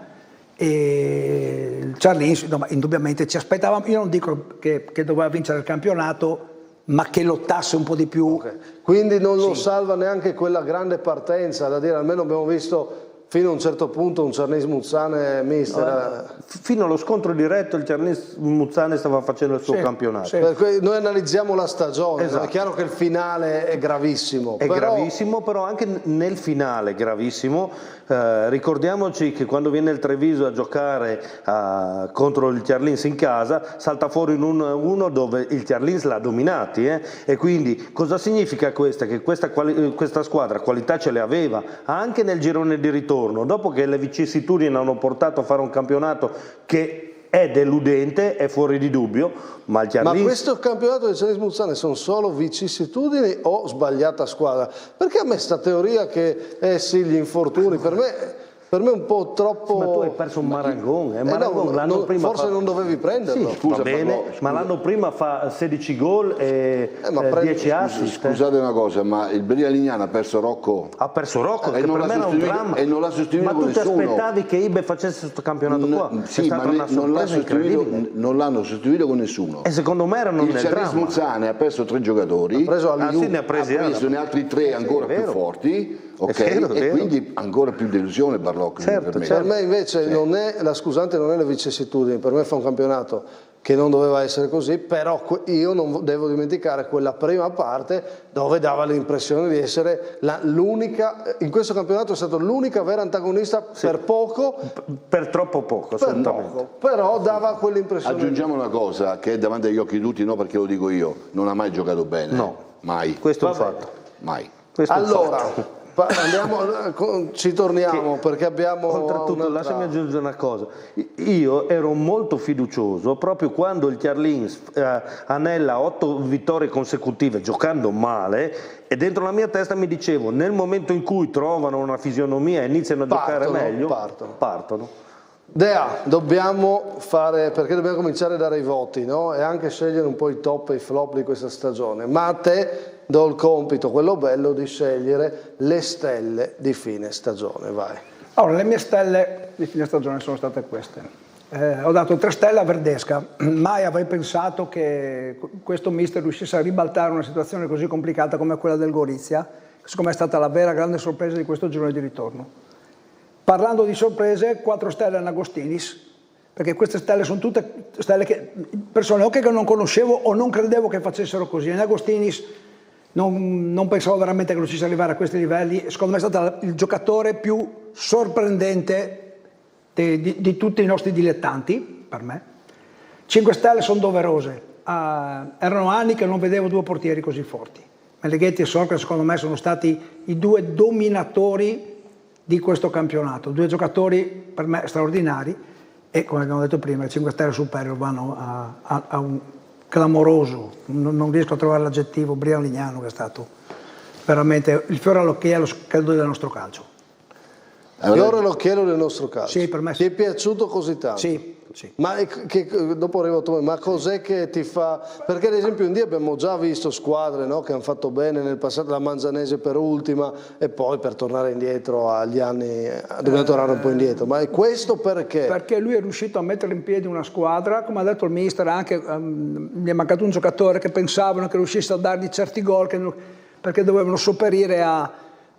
e il Charlins indubbiamente ci aspettavamo, io non dico che doveva vincere il campionato, ma che lottasse un po' di più.
Quindi non lo salva neanche quella grande partenza, da dire, almeno abbiamo visto fino a un certo punto un Charlins Muzzane mister.
Fino allo scontro diretto il Charlins Muzzane stava facendo il suo campionato.
Noi analizziamo la stagione, è chiaro che il finale è gravissimo.
Gravissimo, però anche nel finale gravissimo. Ricordiamoci che quando viene il Treviso a giocare contro il Charlins in casa, salta fuori un 1-1 dove il Charlins l'ha dominati, e quindi cosa significa questo? Che questa squadra qualità ce le aveva anche nel girone di ritorno, dopo che le vicissitudini hanno portato a fare un campionato che è deludente, è fuori di dubbio, ma il Charlins...
Ma questo campionato del Charlins Muzzane sono solo vicissitudini o sbagliata squadra? Perché a me sta teoria che sì, gli infortuni, per me è un po' troppo...
Ma tu hai perso un Marangon, l'anno prima
forse non dovevi prenderlo.
Sì, scusa, va bene, ma l'anno prima fa 16 gol e 10 assist.
Scusate una cosa, ma il Brian Lignano ha perso Rocco?
Ha perso Rocco,
che
per me era un dramma.
E non l'ha sostituito con nessuno.
Ma tu ti aspettavi che Ibe facesse questo campionato qua?
Sì, ma non l'hanno sostituito con nessuno.
E secondo me erano nel dramma.
Il Charlins Muzzane ha perso 3 giocatori,
ne ha preso
ne altri 3 ancora più forti. E quindi ancora più delusione Barlocchi.
Per me invece non è la scusante, non è le vicissitudini, per me fa un campionato che non doveva essere così, però io non devo dimenticare quella prima parte dove dava l'impressione di essere l'unica, in questo campionato è stato l'unica vera antagonista per poco.
Per troppo poco, assolutamente.
Però dava quell'impressione.
Aggiungiamo una cosa che è davanti agli occhi di tutti, no perché lo dico io, non ha mai giocato bene.
No.
Mai.
Questo è un fatto.
Mai.
Allora... ci torniamo perché abbiamo...
Oltretutto, lasciami aggiungere una cosa, io ero molto fiducioso proprio quando il Charlins anella 8 vittorie consecutive giocando male, e dentro la mia testa mi dicevo, nel momento in cui trovano una fisionomia e iniziano a giocare meglio, partono.
Dea, dobbiamo fare, perché dobbiamo cominciare a dare i voti, no? E anche scegliere un po' i top e i flop di questa stagione, ma a te do il compito, quello bello, di scegliere le stelle di fine stagione, vai.
Allora, le mie stelle di fine stagione sono state queste. Ho dato 3 stelle a Verdesca, mai avrei pensato che questo mister riuscisse a ribaltare una situazione così complicata come quella del Gorizia. secondo me è stata la vera grande sorpresa di questo girone di ritorno. Parlando di sorprese, 4 stelle a N'Agostinis, perché queste stelle sono tutte stelle che persone o che non conoscevo o non credevo che facessero così. N'Agostinis non pensavo veramente che riuscisse ad arrivare a questi livelli, secondo me è stato il giocatore più sorprendente di tutti i nostri dilettanti, per me. 5 stelle sono doverose, erano anni che non vedevo 2 portieri così forti. Meneghetti e Sorca secondo me sono stati i 2 dominatori di questo campionato, 2 giocatori per me straordinari e come abbiamo detto prima, le 5 stelle superior vanno a un clamoroso, non riesco a trovare l'aggettivo, Brian Lignano, che è stato veramente il fiore all'occhiello credo del nostro calcio.
Fiore all'occhiello del nostro calcio.
Sì, per me sì.
Ti è piaciuto così tanto?
Sì.
Ma dopo arrivo a tu, ma cos'è che ti fa? Perché ad esempio in D abbiamo già visto squadre, no, che hanno fatto bene nel passato, la Manzanese per ultima e poi per tornare indietro agli anni, dobbiamo tornare un po' indietro, ma è questo perché?
Perché lui è riuscito a mettere in piedi una squadra, come ha detto il mister, anche gli è mancato un giocatore che pensavano che riuscisse a dargli certi gol perché dovevano sopperire a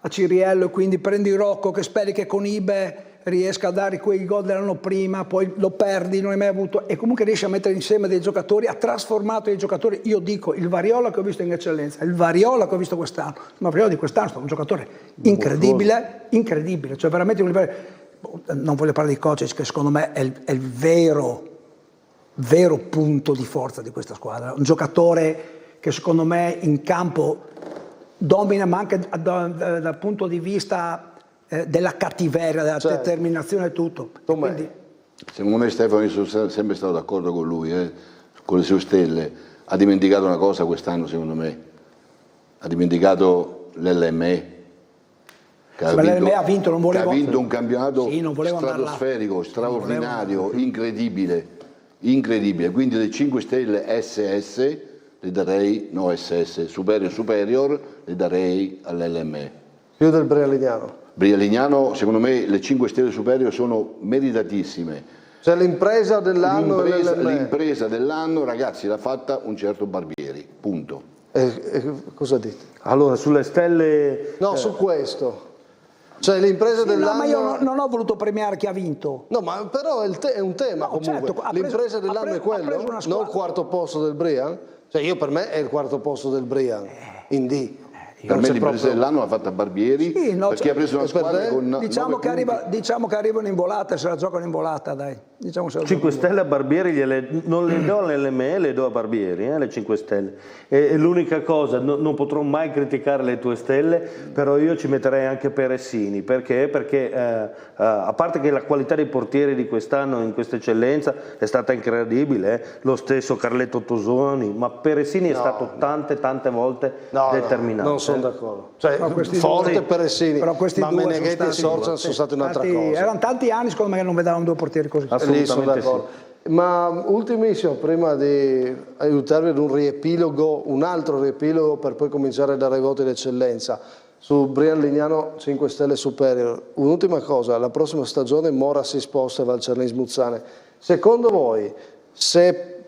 Ciriello, e quindi prendi Rocco che speri che con Ibe riesca a dare quei gol dell'anno prima, poi lo perdi, non hai mai avuto, e comunque riesce a mettere insieme dei giocatori, ha trasformato dei giocatori. Io dico, il Variola che ho visto in eccellenza, il Variola che ho visto quest'anno, ma il Variola di quest'anno è stato un giocatore incredibile, cioè veramente un livello, non voglio parlare di Kocic che secondo me è il vero punto di forza di questa squadra, un giocatore che secondo me in campo domina, ma anche dal punto di vista della cattiveria, della determinazione e tutto. Quindi...
Secondo me Stefano, io sono sempre stato d'accordo con lui, con le sue stelle. Ha dimenticato una cosa quest'anno secondo me, ha dimenticato l'LME.
L'LME ha vinto, non volevo...
Ha vinto un campionato stratosferico, straordinario, incredibile, quindi le 5 stelle SS le darei, no SS, superior, le darei all'LME.
Più del Brialignano.
Brialignano, secondo me le 5 stelle superiori sono meritatissime.
Cioè l'impresa dell'anno
l'impresa dell'anno, ragazzi, l'ha fatta un certo Barbieri, punto.
Cosa dite?
Allora, sulle stelle...
No, su questo. Cioè l'impresa dell'anno...
No, ma io non ho voluto premiare chi ha vinto.
No, ma però è un tema comunque. Certo, l'impresa dell'anno è quello, non il quarto posto del Brian. Cioè io per me è il quarto posto del Brian, in D.
Per me l'impresa dell'anno l'ha fatta Barbieri, sì, no, perché ha preso una squadra con
diciamo che arrivano in volata, se la giocano in volata, dai. Diciamo
5 stelle a Barbieri non le do all'LME, le do a Barbieri, le 5 stelle. E l'unica cosa, non potrò mai criticare le tue stelle, però io ci metterei anche Peressini, perché? Perché a parte che la qualità dei portieri di quest'anno in questa eccellenza è stata incredibile, lo stesso Carletto Tosoni, ma Peressini è stato tante volte determinante.
Non sono d'accordo. Cioè, forte Peressini, ma Meneghetti e Sorsa sono stati un'altra cosa.
Erano tanti anni secondo me che non vedevamo 2 portieri così.
Lì sono d'accordo. Sì. Ma ultimissimo, prima di aiutarvi ad un altro riepilogo per poi cominciare a dare i voti d'eccellenza, su Brian Lignano 5 stelle superior. Un'ultima cosa, la prossima stagione Mora si sposta e va al Cernis Muzzane. Secondo voi,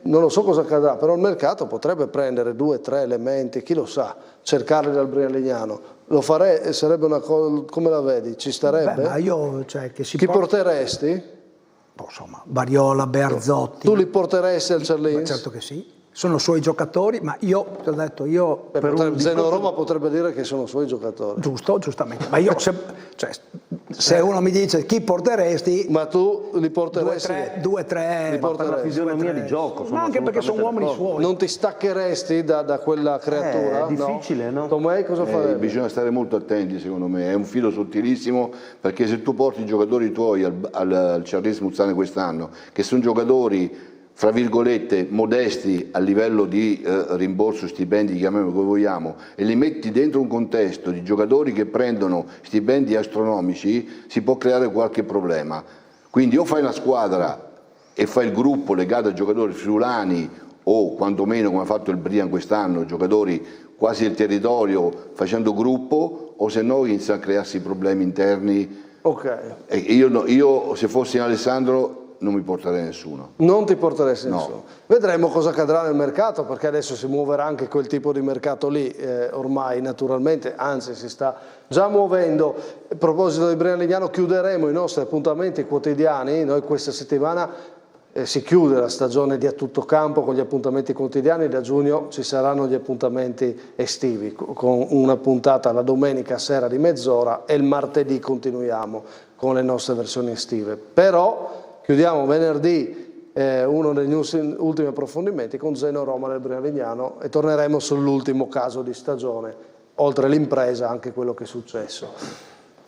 non lo so cosa accadrà, però il mercato potrebbe prendere 2 o 3 elementi, chi lo sa, cercarli dal Brian Lignano. Lo farei, sarebbe una cosa, come la vedi? Ci starebbe?
Ma io, cioè, che
chi porteresti?
Insomma, Variola, Bearzotti.
Tu li porteresti al Cerlins?
Certo che sì. Sono suoi giocatori, ma io ti ho detto,
Zeno Roma potrebbe dire che sono suoi giocatori.
Giustamente. Ma io, se uno mi dice chi porteresti...
Ma tu li porteresti?
2 3
per la fisionomia di gioco.
Ma anche perché sono uomini suoi.
Non ti staccheresti da quella creatura?
È difficile, no?
Tomei cosa farebbe?
Bisogna stare molto attenti, secondo me. È un filo sottilissimo, perché se tu porti i giocatori tuoi al Cernis Muzzane quest'anno, che sono giocatori fra virgolette modesti a livello di rimborso stipendi, chiamiamolo come vogliamo, e li metti dentro un contesto di giocatori che prendono stipendi astronomici, si può creare qualche problema. Quindi o fai una squadra e fai il gruppo legato a giocatori friulani o quantomeno come ha fatto il Brian quest'anno, giocatori quasi del territorio facendo gruppo, o se no inizia a crearsi problemi interni.
Ok.
E io se fossi Alessandro non mi porterei nessuno.
Non ti porteresti
No.
nessuno. Vedremo cosa accadrà nel mercato, perché adesso si muoverà anche quel tipo di mercato lì, ormai naturalmente, anzi si sta già muovendo. A proposito di Brian Lignano, chiuderemo i nostri appuntamenti quotidiani. Noi questa settimana si chiude la stagione di A Tutto Campo con gli appuntamenti quotidiani, da giugno ci saranno gli appuntamenti estivi, con una puntata la domenica sera di mezz'ora e il martedì continuiamo con le nostre versioni estive. Però chiudiamo venerdì uno degli ultimi approfondimenti con Zeno Roma del Brian Lignano e torneremo sull'ultimo caso di stagione, oltre l'impresa anche quello che è successo.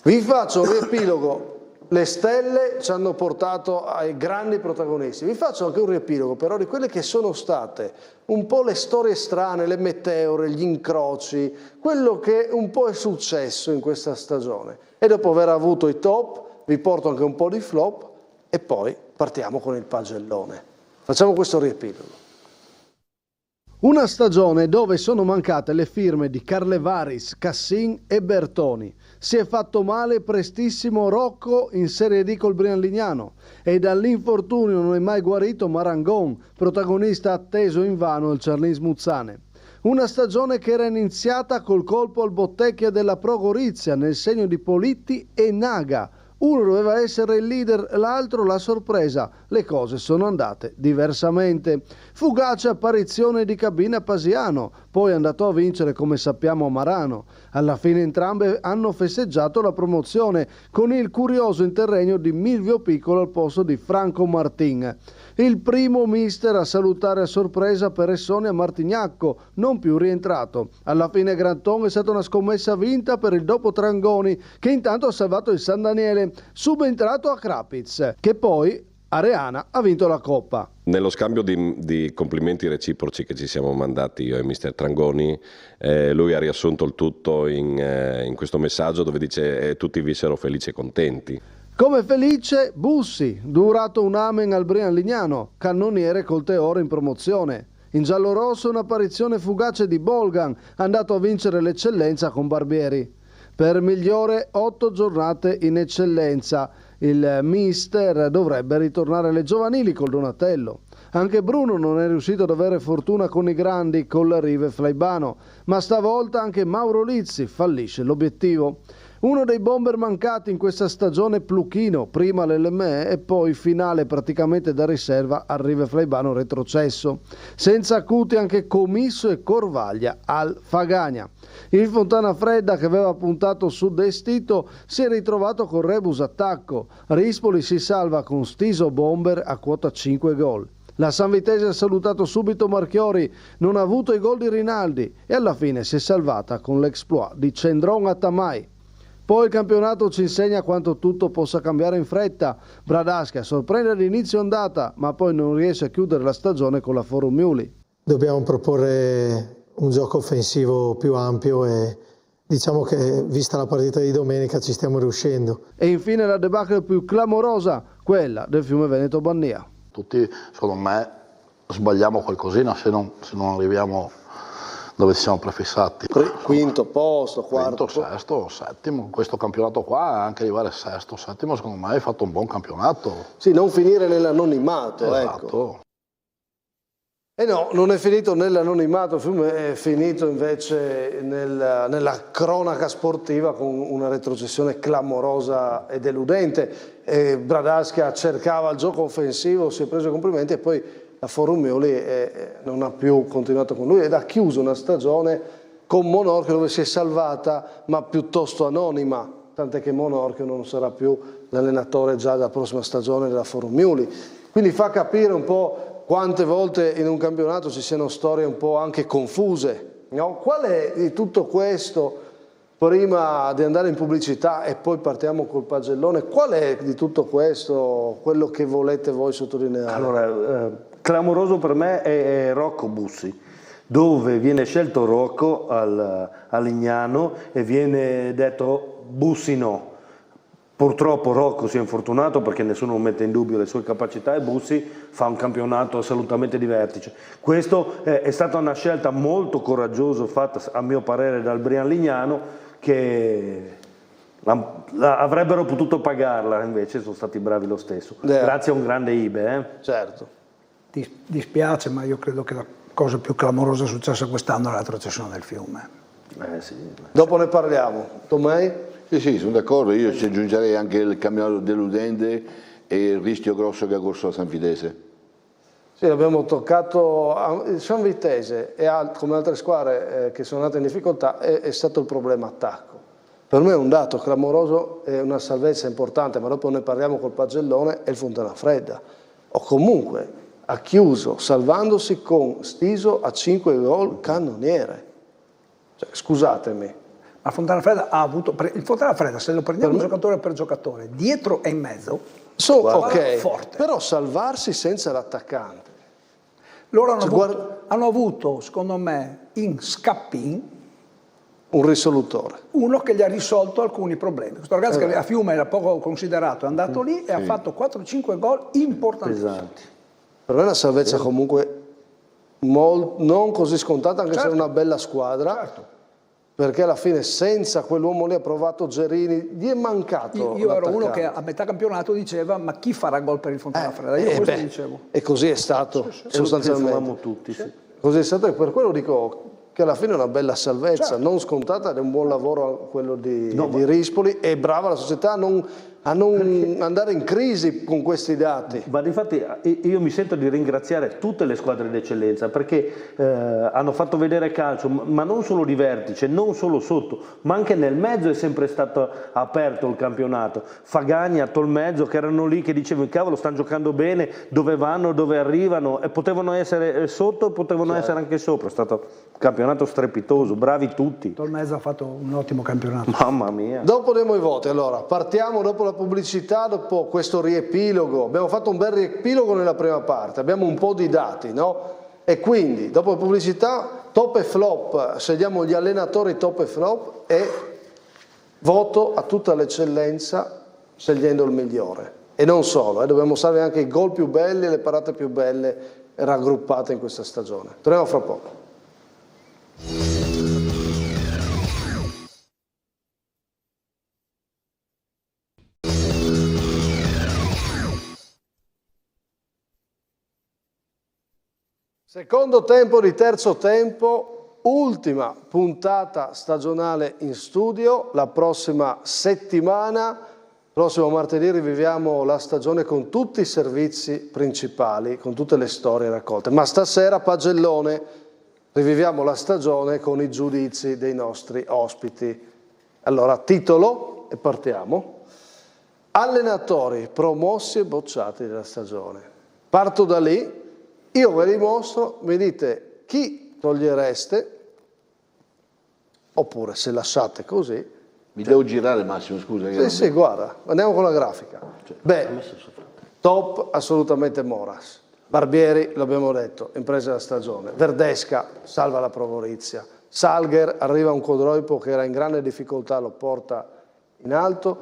Vi faccio un riepilogo. Le stelle ci hanno portato ai grandi protagonisti. Vi faccio anche un riepilogo però di quelle che sono state un po' le storie strane, le meteore, gli incroci, quello che un po' è successo in questa stagione. E dopo aver avuto i top, vi porto anche un po' di flop e poi partiamo con il pagellone. Facciamo questo riepilogo. Una stagione dove sono mancate le firme di Carlevaris, Cassin e Bertoni. Si è fatto male prestissimo Rocco in Serie D col Brian Lignano e dall'infortunio non è mai guarito Marangon, protagonista atteso invano il Charlins Muzzane. Una stagione che era iniziata col colpo al Bottecchia della Pro Gorizia nel segno di Politti e Naga. Uno doveva essere il leader, l'altro la sorpresa. Le cose sono andate diversamente. Fugace apparizione di Cabina Pasiano, poi è andato a vincere come sappiamo a Marano. Alla fine entrambe hanno festeggiato la promozione con il curioso interregno di Milvio Piccolo al posto di Franco Martin. Il primo mister a salutare a sorpresa Peressoni a Martignacco, non più rientrato. Alla fine Granton è stata una scommessa vinta per il dopo Trangoni, che intanto ha salvato il San Daniele, subentrato a Krapic, che poi Areana ha vinto la Coppa.
Nello scambio di complimenti reciproci che ci siamo mandati io e mister Trangoni, lui ha riassunto il tutto in questo messaggio dove dice tutti vissero felici e contenti.
Come felice Bussi, durato un amen al Brian Lignano, cannoniere col Teore in promozione. In giallorosso un'apparizione fugace di Bolgan, andato a vincere l'eccellenza con Barbieri. Per migliore 8 giornate in eccellenza. Il mister dovrebbe ritornare alle giovanili col Donatello. Anche Bruno non è riuscito ad avere fortuna con i grandi col Rive Flaibano, ma stavolta anche Mauro Lizzi fallisce l'obiettivo. Uno dei bomber mancati in questa stagione Pluchino, prima l'LME e poi finale praticamente da riserva al Rive Flaibano retrocesso. Senza acuti anche Comisso e Corvaglia al Fagagna. Il Fontana Fredda che aveva puntato su Destito si è ritrovato con rebus attacco. Rispoli si salva con Stiso Bomber a quota 5 gol. La Sanvitese ha salutato subito Marchiori, non ha avuto i gol di Rinaldi e alla fine si è salvata con l'exploit di Cendron Atamai. Poi il campionato ci insegna quanto tutto possa cambiare in fretta. Bradasca sorprende all'inizio andata, ma poi non riesce a chiudere la stagione con la Forum Miuli.
Dobbiamo proporre un gioco offensivo più ampio e diciamo che vista la partita di domenica ci stiamo riuscendo.
E infine la debacle più clamorosa, quella del Fiume Veneto Bannia.
Tutti, secondo me, sbagliamo qualcosina se non arriviamo dove ci siamo prefissati.
Quinto posto, quarto.
Quinto, sesto, settimo. Questo campionato qua, anche arrivare sesto, settimo, secondo me hai fatto un buon campionato.
Sì, non finire nell'anonimato,
esatto.
Ecco. E no, non è finito nell'anonimato, il film è finito invece nella cronaca sportiva con una retrocessione clamorosa e deludente. Bradasca cercava il gioco offensivo, si è preso i complimenti e poi la Forum Mioli non ha più continuato con lui ed ha chiuso una stagione con Monorchio dove si è salvata ma piuttosto anonima, tant'è che Monorchio non sarà più l'allenatore già della prossima stagione della Forum Miuli. Quindi fa capire un po' quante volte in un campionato ci siano storie un po' anche confuse, no? Qual è di tutto questo, prima di andare in pubblicità e poi partiamo col pagellone, qual è di tutto questo quello che volete voi sottolineare?
Allora, clamoroso per me è Rocco Bussi, dove viene scelto Rocco al Lignano e viene detto Bussi no. Purtroppo Rocco si è infortunato perché nessuno mette in dubbio le sue capacità e Bussi fa un campionato assolutamente di vertice. Questo è stata una scelta molto coraggiosa fatta a mio parere dal Brian Lignano che Avrebbero potuto pagarla, invece sono stati bravi lo stesso, grazie a un grande Ibe.
Certo.
Dispiace, ma io credo che la cosa più clamorosa successa quest'anno è la retrocessione del Fiume.
Sì.
Dopo ne parliamo. Tomei?
Sì, sono d'accordo, io ci aggiungerei anche il cammino deludente e il rischio grosso che ha corso la Sanfilippo.
Sì, abbiamo toccato il San Vitese e come altre squadre che sono andate in difficoltà è stato il problema attacco. Per me è un dato clamoroso e una salvezza importante, ma dopo ne parliamo col Pagellone, è il Fontanafredda. O comunque ha chiuso salvandosi con Stiso a 5 gol cannoniere. Cioè, scusatemi.
Ma Fontanafredda ha avuto, il Fontanafredda se lo prendiamo giocatore per giocatore, dietro e in mezzo,
ok,
forte.
Però salvarsi senza l'attaccante.
Loro hanno avuto, secondo me, in Scappin,
un risolutore.
Uno che gli ha risolto alcuni problemi. Questo ragazzo che a Fiume era poco considerato è andato lì e ha fatto 4-5 gol importantissimi.
Pesanti.
Per me è una salvezza comunque non così scontata, anche se è una bella squadra, perché alla fine senza quell'uomo lì ha provato Gerini, gli è mancato.
Io ero uno che a metà campionato diceva ma chi farà gol per il Fontanafredda? Io questo dicevo.
E così è stato, sostanzialmente.
Tutti,
Così è stato, e per quello dico che alla fine è una bella salvezza, non scontata, ed è un buon lavoro quello di Rispoli, e brava la società a non andare in crisi con questi dati.
Ma infatti io mi sento di ringraziare tutte le squadre d'eccellenza, perché hanno fatto vedere calcio, ma non solo di vertice, non solo sotto, ma anche nel mezzo è sempre stato aperto il campionato. Fagagna, Tolmezzo, che erano lì che dicevano cavolo stanno giocando bene, dove vanno, dove arrivano, e potevano essere sotto e potevano essere anche sopra. È stato un campionato strepitoso, bravi tutti.
Tolmezzo ha fatto un ottimo campionato.
Mamma mia.
Dopo diamo i voti, allora partiamo dopo la pubblicità, dopo questo riepilogo. Abbiamo fatto un bel riepilogo nella prima parte, abbiamo un po' di dati, no? E quindi dopo la pubblicità, top e flop, scegliamo gli allenatori top e flop e voto a tutta l'eccellenza scegliendo il migliore. E non solo, dobbiamo salvare anche i gol più belli e le parate più belle raggruppate in questa stagione. Torniamo fra poco. Secondo tempo di terzo tempo, ultima puntata stagionale in studio. La prossima settimana, prossimo martedì, riviviamo la stagione con tutti i servizi principali, con tutte le storie raccolte. Ma stasera, Pagellone, riviviamo la stagione con i giudizi dei nostri ospiti. Allora, titolo e partiamo. Allenatori promossi e bocciati della stagione. Parto da lì. Io ve li mostro, mi dite chi togliereste, oppure se lasciate così.
Mi devo girare, Massimo, scusa.
Sì, guarda, andiamo con la grafica. Beh, top assolutamente Moras. Barbieri, l'abbiamo detto, impresa della stagione. Verdesca salva la Provorizia. Salger, arriva un Codroipo che era in grande difficoltà, lo porta in alto.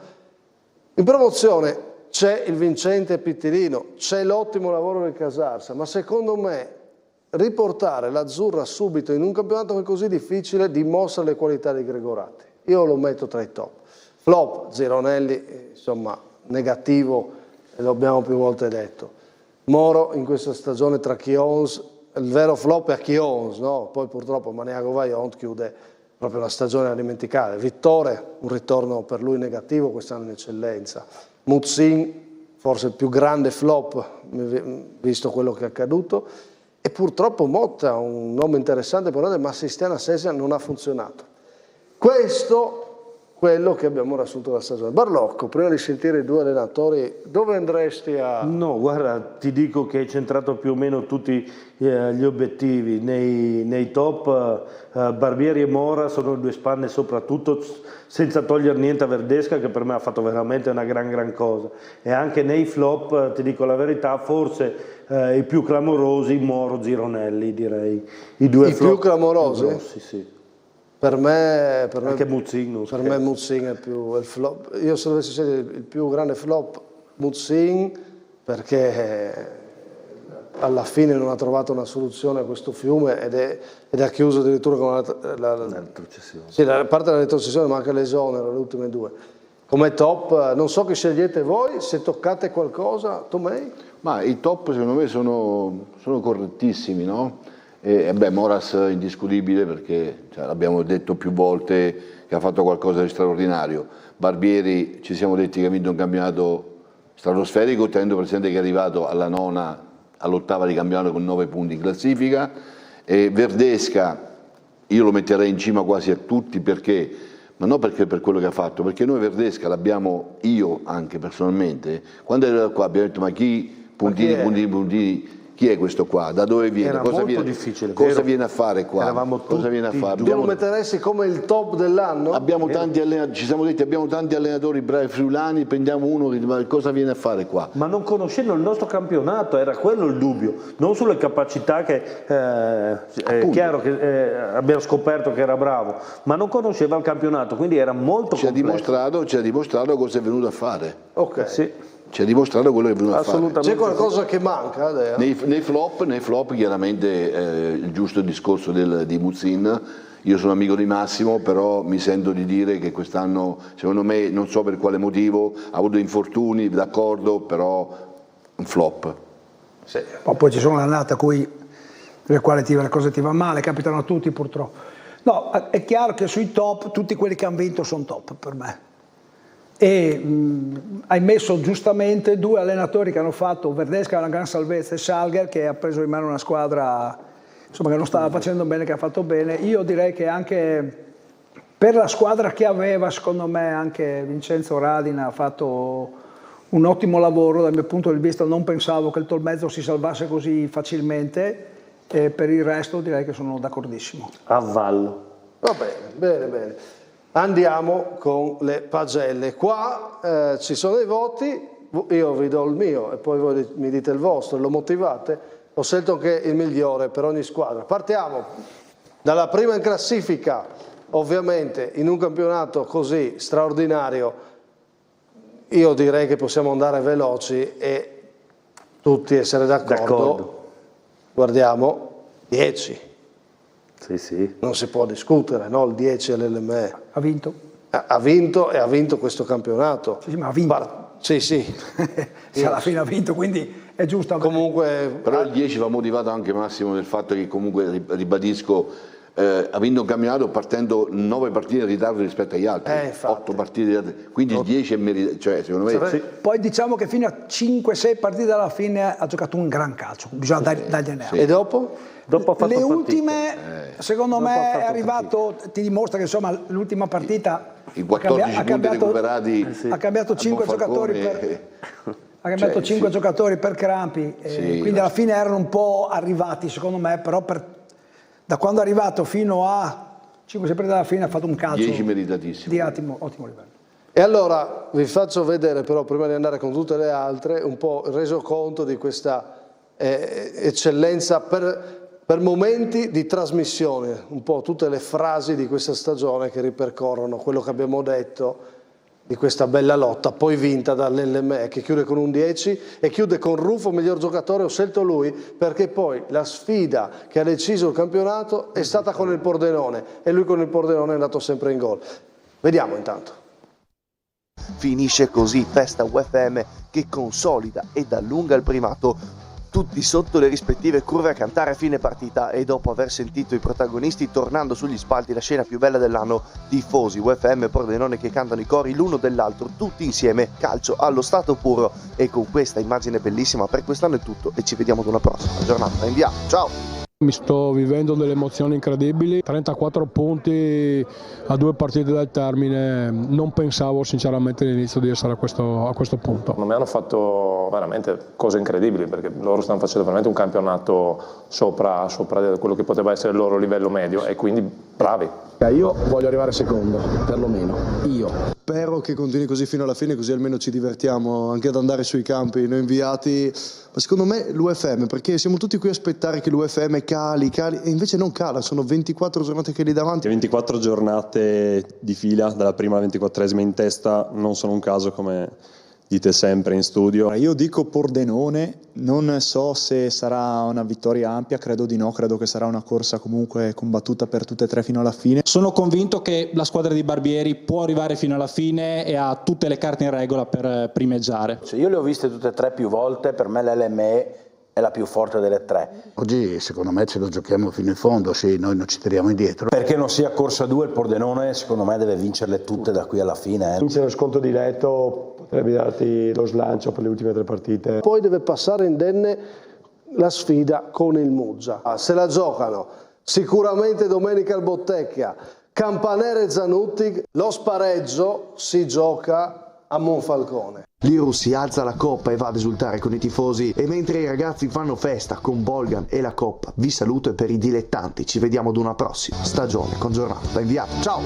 In promozione c'è il vincente Pittilino, c'è l'ottimo lavoro del Casarsa, ma secondo me riportare l'Azzurra subito in un campionato che è così difficile dimostra le qualità di Gregorati. Io lo metto tra i top. Flop, Zironelli, insomma, negativo, lo abbiamo più volte detto. Moro in questa stagione tra Chions, il vero flop è a Chions, no? Poi purtroppo Maniago Vaillant chiude proprio la stagione da dimenticare. Vittore, un ritorno per lui negativo, quest'anno in eccellenza. Muzzin, forse il più grande flop, visto quello che è accaduto, e purtroppo Motta, un nome interessante, ma Sistiana Sesia non ha funzionato. Questo quello che abbiamo riassunto dalla stagione. Barlocco, prima di sentire i due allenatori, dove andresti a...
No, guarda, ti dico che hai centrato più o meno tutti gli obiettivi. Nei top, Barbieri e Mora sono due spanne soprattutto, senza togliere niente a Verdesca, che per me ha fatto veramente una gran cosa. E anche nei flop, ti dico la verità, forse i più clamorosi, Moro, Zironelli, direi. I
più clamorosi?
Sì.
Per me
anche Muzzin,
per me Muzzin è più il flop. Io se dovessi scegliere il più grande flop, Muzzin, perché alla fine non ha trovato una soluzione a questo fiume ed ha chiuso addirittura con la parte della retrocessione, ma anche l'esonero, le ultime due. Come top, non so che scegliete voi, se toccate qualcosa, Tomei?
Ma i top secondo me sono correttissimi, no? Moras indiscutibile perché l'abbiamo detto più volte che ha fatto qualcosa di straordinario. Barbieri ci siamo detti che ha vinto un campionato stratosferico, tenendo presente che è arrivato all'ottava di campionato con 9 punti in classifica. Verdesca io lo metterei in cima quasi a tutti perché, ma non perché per quello che ha fatto, perché noi Verdesca l'abbiamo, io anche personalmente, quando ero qua abbiamo detto ma chi, puntini, chi è questo qua? Da dove viene?
Era
cosa
molto
viene,
difficile.
Cosa viene a fare qua?
Cosa
viene a fare?
Tu lo metteresti come il top dell'anno?
Abbiamo tanti allenatori, ci siamo detti abbiamo tanti allenatori bravi friulani, prendiamo uno che cosa viene a fare qua?
Ma non conoscendo il nostro campionato, era quello il dubbio, non sulle capacità che è chiaro che abbiamo scoperto che era bravo, ma non conosceva il campionato, quindi era molto complesso.
Ci ha dimostrato cosa è venuto a fare.
Ok.
Sì.
Ci ha dimostrato quello che è venuto a fare.
C'è qualcosa che manca, Dea?
Nei flop chiaramente il giusto discorso di Muzzin. Io sono amico di Massimo, però mi sento di dire che quest'anno, secondo me, non so per quale motivo, ha avuto infortuni, d'accordo, però un flop.
Sì. Poi ci sono le annate nelle quali le cose ti vanno male, capitano a tutti purtroppo. No, è chiaro che sui top, tutti quelli che hanno vinto sono top per me. E hai messo giustamente 2 allenatori che hanno fatto Verdesca una gran salvezza e Schalger che ha preso in mano una squadra insomma, che non stava facendo bene, che ha fatto bene. Io direi che anche per la squadra che aveva, secondo me anche Vincenzo Radina ha fatto un ottimo lavoro dal mio punto di vista. Non pensavo che il Tolmezzo si salvasse così facilmente e per il resto direi che sono d'accordissimo.
Avvallo.
Va bene, bene. Andiamo con le pagelle. Qua ci sono i voti, io vi do il mio e poi voi mi dite il vostro, lo motivate. Ho scelto anche il migliore per ogni squadra. Partiamo dalla prima in classifica, ovviamente in un campionato così straordinario. Io direi che possiamo andare veloci e tutti essere d'accordo. Guardiamo 10.
Sì.
Non si può discutere, no? Il 10 all'LME.
Ha vinto?
Ha vinto questo campionato.
Sì, ma ha vinto.
Sì.
Se alla fine ha vinto, quindi è giusto.
Comunque, però il 10 va motivato anche Massimo del fatto che comunque, ribadisco, ha vinto un campionato partendo 9 partite in ritardo rispetto agli altri, 8 partite di ritardo. Quindi il 10 è meritato, cioè secondo me...
Sì. Poi diciamo che fino a 5-6 partite alla fine ha giocato un gran calcio, bisogna dargliene.
E dopo?
Dopo ha fatto
le
fatica.
ultime, secondo me è arrivato, ti dimostra che insomma l'ultima partita
i 14 punti recuperati
ha cambiato 5 giocatori giocatori per Crampi, quindi alla fine erano un po' arrivati secondo me, però da quando è arrivato fino a 5-6 partite alla fine ha fatto un calcio
10 meritatissimo
di ottimo livello.
E allora vi faccio vedere però, prima di andare con tutte le altre, un po' il resoconto di questa eccellenza per momenti di trasmissione, un po' tutte le frasi di questa stagione che ripercorrono quello che abbiamo detto di questa bella lotta, poi vinta dall'LME, che chiude con un 10 e chiude con Ruffo miglior giocatore. Ho scelto lui perché poi la sfida che ha deciso il campionato è stata con il Pordenone e lui con il Pordenone è andato sempre in gol. Vediamo intanto.
Finisce così Festa UFM che consolida ed allunga il primato, tutti sotto le rispettive curve a cantare a fine partita, e dopo aver sentito i protagonisti tornando sugli spalti, la scena più bella dell'anno, tifosi UFM e Pordenone che cantano i cori l'uno dell'altro tutti insieme, calcio allo stato puro. E con questa immagine bellissima per quest'anno è tutto e ci vediamo ad una prossima giornata. Andiamo, ciao!
Mi sto vivendo delle emozioni incredibili, 34 punti a 2 partite dal termine, non pensavo sinceramente all'inizio di essere a questo punto.
Mi hanno fatto veramente cose incredibili perché loro stanno facendo veramente un campionato sopra quello che poteva essere il loro livello medio e quindi bravi.
Io voglio arrivare secondo, perlomeno, io. Spero che continui così fino alla fine, così almeno ci divertiamo anche ad andare sui campi, noi inviati. Ma secondo me l'UFM, perché siamo tutti qui a aspettare che l'UFM cali, e invece non cala, sono 24 giornate che lì davanti.
24 giornate di fila, dalla prima alla 24esima in testa, non sono un caso come
dite sempre in studio. Io dico Pordenone, non so se sarà una vittoria ampia, credo di no, credo che sarà una corsa comunque combattuta per tutte e tre fino alla fine.
Sono convinto che la squadra di Barbieri può arrivare fino alla fine e ha tutte le carte in regola per primeggiare.
Io le ho viste tutte e tre più volte, per me l'LME è la più forte delle tre.
Oggi secondo me ce lo giochiamo fino in fondo, sì, noi non ci tiriamo indietro.
Perché non sia corsa 2, il Pordenone secondo me deve vincerle tutte da qui alla fine.
Vincere lo sconto diretto potrebbe darti lo slancio per le ultime 3 partite.
Poi deve passare indenne la sfida con il Muggia. Se la giocano sicuramente domenica al Bottecchia, Campanere e Zanutti. Lo spareggio si gioca a Monfalcone.
L'Iru si alza la coppa e va ad esultare con i tifosi, e mentre i ragazzi fanno festa con Bolgan e la coppa, vi saluto, e per i dilettanti ci vediamo ad una prossima stagione con Giornata da Inviato. Ciao!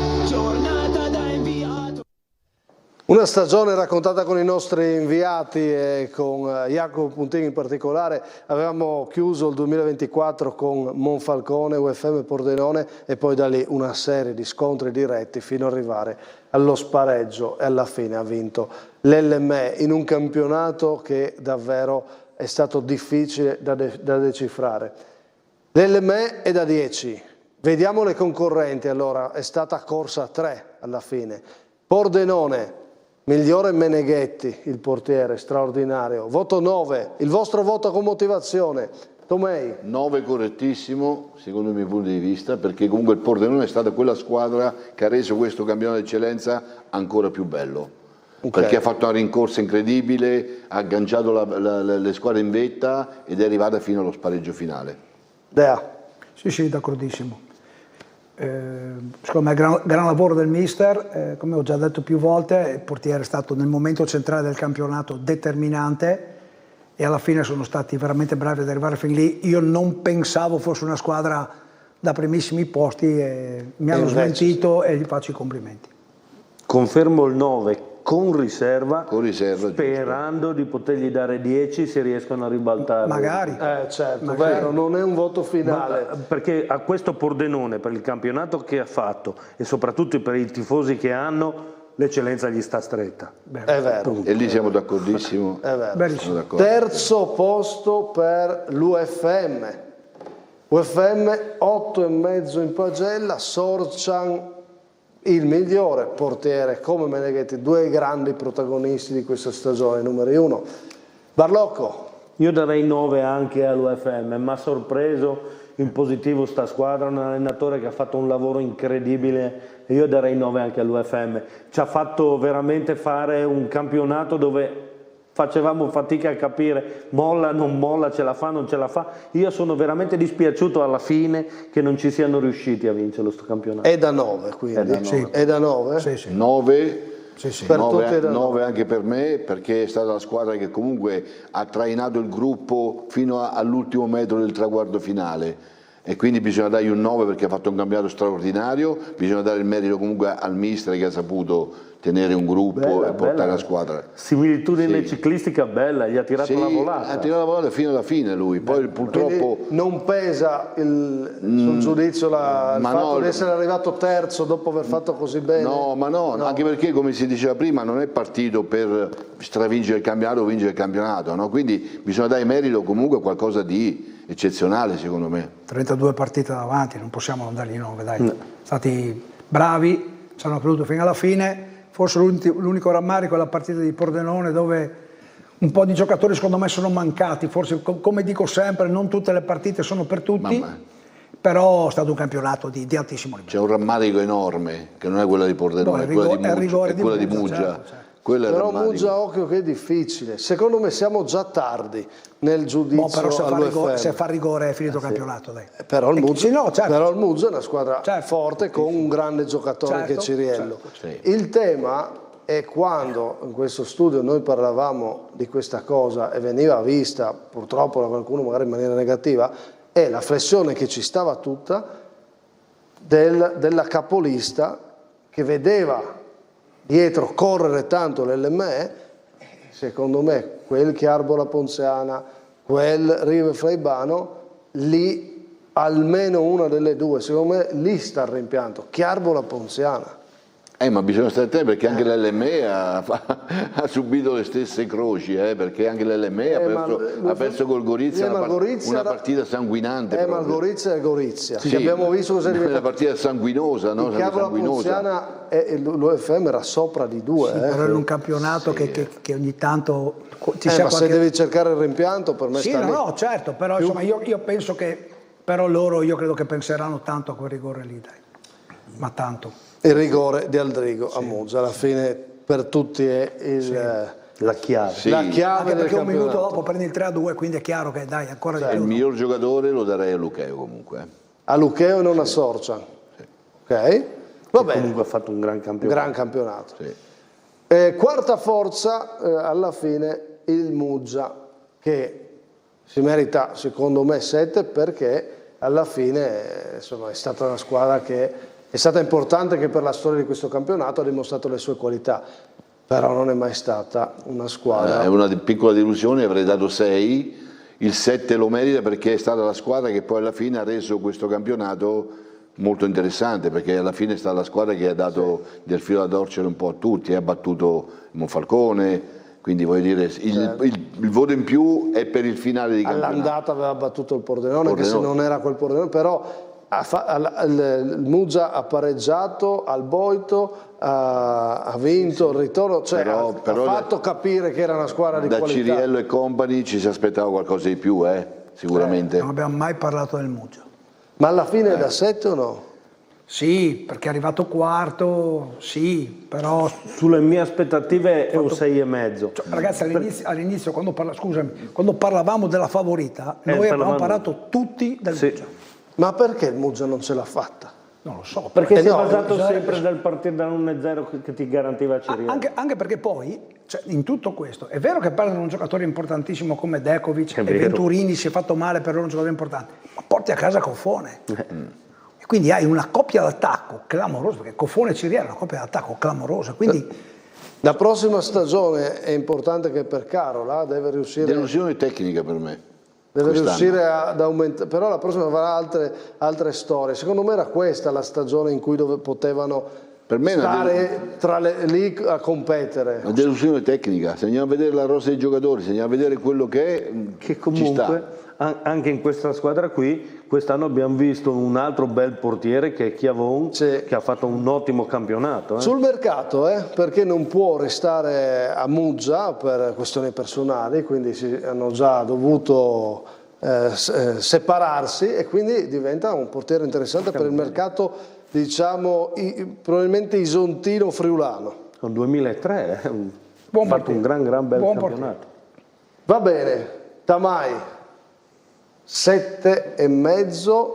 Una stagione raccontata con i nostri inviati e con Jacopo Puntini in particolare. Avevamo chiuso il 2024 con Monfalcone, UFM Pordenone, e poi da lì una serie di scontri diretti fino ad arrivare allo spareggio, e alla fine ha vinto l'LME in un campionato che davvero è stato difficile da decifrare. L'LME è da 10. Vediamo le concorrenti. Allora, è stata corsa 3 alla fine. Pordenone, migliore Meneghetti, il portiere, straordinario. Voto 9, il vostro voto con motivazione. Tomei.
9 correttissimo, secondo i miei punti di vista, perché comunque il Pordenone è stata quella squadra che ha reso questo campionato d'eccellenza ancora più bello. Okay. Perché ha fatto una rincorsa incredibile, ha agganciato le squadre in vetta ed è arrivata fino allo spareggio finale.
Dea.
Sì, d'accordissimo. Secondo me gran lavoro del mister, come ho già detto più volte, il portiere è stato nel momento centrale del campionato determinante, e alla fine sono stati veramente bravi ad arrivare fin lì. Io non pensavo fosse una squadra da primissimi posti, e mi hanno smentito, e gli faccio i complimenti.
Confermo il 9 con riserva, sperando di potergli dare 10 se riescono a ribaltare.
Magari.
Certo, vero, non è un voto finale.
Perché a questo Pordenone, per il campionato che ha fatto e soprattutto per i tifosi che hanno, l'eccellenza gli sta stretta.
È vero.
E lì siamo d'accordissimo.
È vero. Terzo posto per l'UFM. UFM 8,5 in pagella, Sorcian il migliore portiere come Meneghetti, 2 grandi protagonisti di questa stagione, numeri 1. Barlocco.
Io darei 9 anche all'UFM, mi ha sorpreso in positivo sta squadra, un allenatore che ha fatto un lavoro incredibile, e io darei 9 anche all'UFM. Ci ha fatto veramente fare un campionato dove facevamo fatica a capire, molla, non molla, ce la fa, non ce la fa. Io sono veramente dispiaciuto alla fine che non ci siano riusciti a vincere questo campionato.
È da 9 quindi? È da 9?
Sì. 9.
Per
9 anche per me, perché è stata la squadra che comunque ha trainato il gruppo fino all'ultimo metro del traguardo finale, e quindi bisogna dargli un 9 perché ha fatto un campionato straordinario. Bisogna dare il merito comunque al mister che ha saputo tenere un gruppo e portare la squadra.
Similitudine ciclistica bella, gli ha tirato la volata.
Ha tirato la volata fino alla fine lui, poi purtroppo...
Quindi non pesa sul giudizio il fatto di essere arrivato terzo dopo aver fatto così bene?
No, anche perché, come si diceva prima, non è partito per stravincere il campionato o vincere il campionato, no? Quindi bisogna dare merito comunque a qualcosa di eccezionale, secondo me.
32 partite davanti, non possiamo non dargli 9, dai. No. Stati bravi, ci hanno creduto fino alla fine. Forse l'unico rammarico è la partita di Pordenone, dove un po' di giocatori secondo me sono mancati. Forse, come dico sempre, non tutte le partite sono per tutti, però è stato un campionato di altissimo livello.
C'è un rammarico enorme, che non è quella di Pordenone, è quella di Muggia.
Certo. Però Muggia, occhio che è difficile. Secondo me siamo già tardi nel giudizio
però se fa rigore è finito il campionato. Dai.
Però il Muggia è una squadra forte con un grande giocatore che è Ciriello. Il tema è quando in questo studio noi parlavamo di questa cosa e veniva vista purtroppo da qualcuno magari in maniera negativa, è la flessione che ci stava tutta della capolista che vedeva dietro correre tanto l'LME. Secondo me quel Chiarbo La Ponziana, quel Rive Fraibano, lì almeno una delle due, secondo me lì sta il rimpianto, Chiarbo La Ponziana.
Ma bisogna stare attenti perché anche l'LME ha subito le stesse croci, perché anche l'LME ha perso col Gorizia una partita sanguinante.
Ma il Gorizia è Gorizia.
Sì,
abbiamo visto cosa è
una partita sanguinosa, no?
Il Cavola Prussiana e l'UFM era sopra di 2.
Sì, però in un campionato che ogni tanto ci sia
ma se devi cercare il rimpianto per me sta lì.
No, certo, però insomma io penso che però loro io credo che penseranno tanto a quel rigore lì, dai. Ma tanto.
Il rigore di Aldrigo a Monza alla fine per tutti è
la chiave.
Sì.
La chiave
anche perché
del
un minuto dopo prendi il 3-2, quindi è chiaro che dai ancora di più.
Il miglior giocatore lo darei a Lucheo comunque.
A Lucheo e non a Sorcia. Ok? Va bene.
Comunque ha fatto un gran campionato.
Gran campionato. Sì. Quarta forza alla fine il Muggia, che si merita secondo me 7 perché alla fine insomma, è stata una squadra che è stata importante, che per la storia di questo campionato ha dimostrato le sue qualità, però non è mai stata una squadra.
È una piccola delusione, avrei dato 6, il 7 lo merita perché è stata la squadra che poi alla fine ha reso questo campionato molto interessante, perché alla fine è stata la squadra che ha dato del filo da torcere un po' a tutti, ha battuto il Monfalcone, quindi voglio dire il voto in più è per il finale di campionato.
All'andata aveva battuto il Pordenone, anche se non era quel Pordenone, però il Muggia ha pareggiato al Boito, ha vinto il ritorno, cioè ha fatto capire che era una squadra di qualità.
Da Ciriello e compagni ci si aspettava qualcosa di più, sicuramente.
Non abbiamo mai parlato del Muggia.
Ma alla fine è da 7 o no?
Sì, perché è arrivato quarto, sì, però...
Sulle mie aspettative è un 6,5.
Cioè, ragazzi, all'inizio quando parlavamo della favorita, noi abbiamo parlato tutti del Muggia.
Ma perché il Muggia non ce l'ha fatta?
Non lo so.
Perché si è basato sempre dal partire da 1-0 che ti garantiva Ciriello.
Anche perché poi, cioè, in tutto questo, è vero che perdono un giocatore importantissimo come Dekovic, e Venturini si è fatto male per loro un giocatore importante, ma porti a casa Coffone. E quindi hai una coppia d'attacco clamorosa, perché Coffone e Ciriello è una coppia d'attacco clamorosa, quindi...
La prossima stagione è importante che per Carola deve riuscire...
Delusione tecnica per me.
Deve riuscire ad aumentare, però la prossima avrà altre storie. Secondo me era questa la stagione in cui potevano stare lì a competere.
Una delusione tecnica, se andiamo a vedere la rosa dei giocatori, se andiamo a vedere quello che
comunque,
ci sta.
Anche in questa squadra qui, quest'anno abbiamo visto un altro bel portiere che è Chiavon, che ha fatto un ottimo campionato.
Sul mercato, perché non può restare a Muggia per questioni personali, quindi hanno già dovuto separarsi e quindi diventa un portiere interessante per il mercato, diciamo, probabilmente isontino-friulano.
Nel 2003 ha fatto un gran bel campionato.
Va bene, Tamai. 7,5,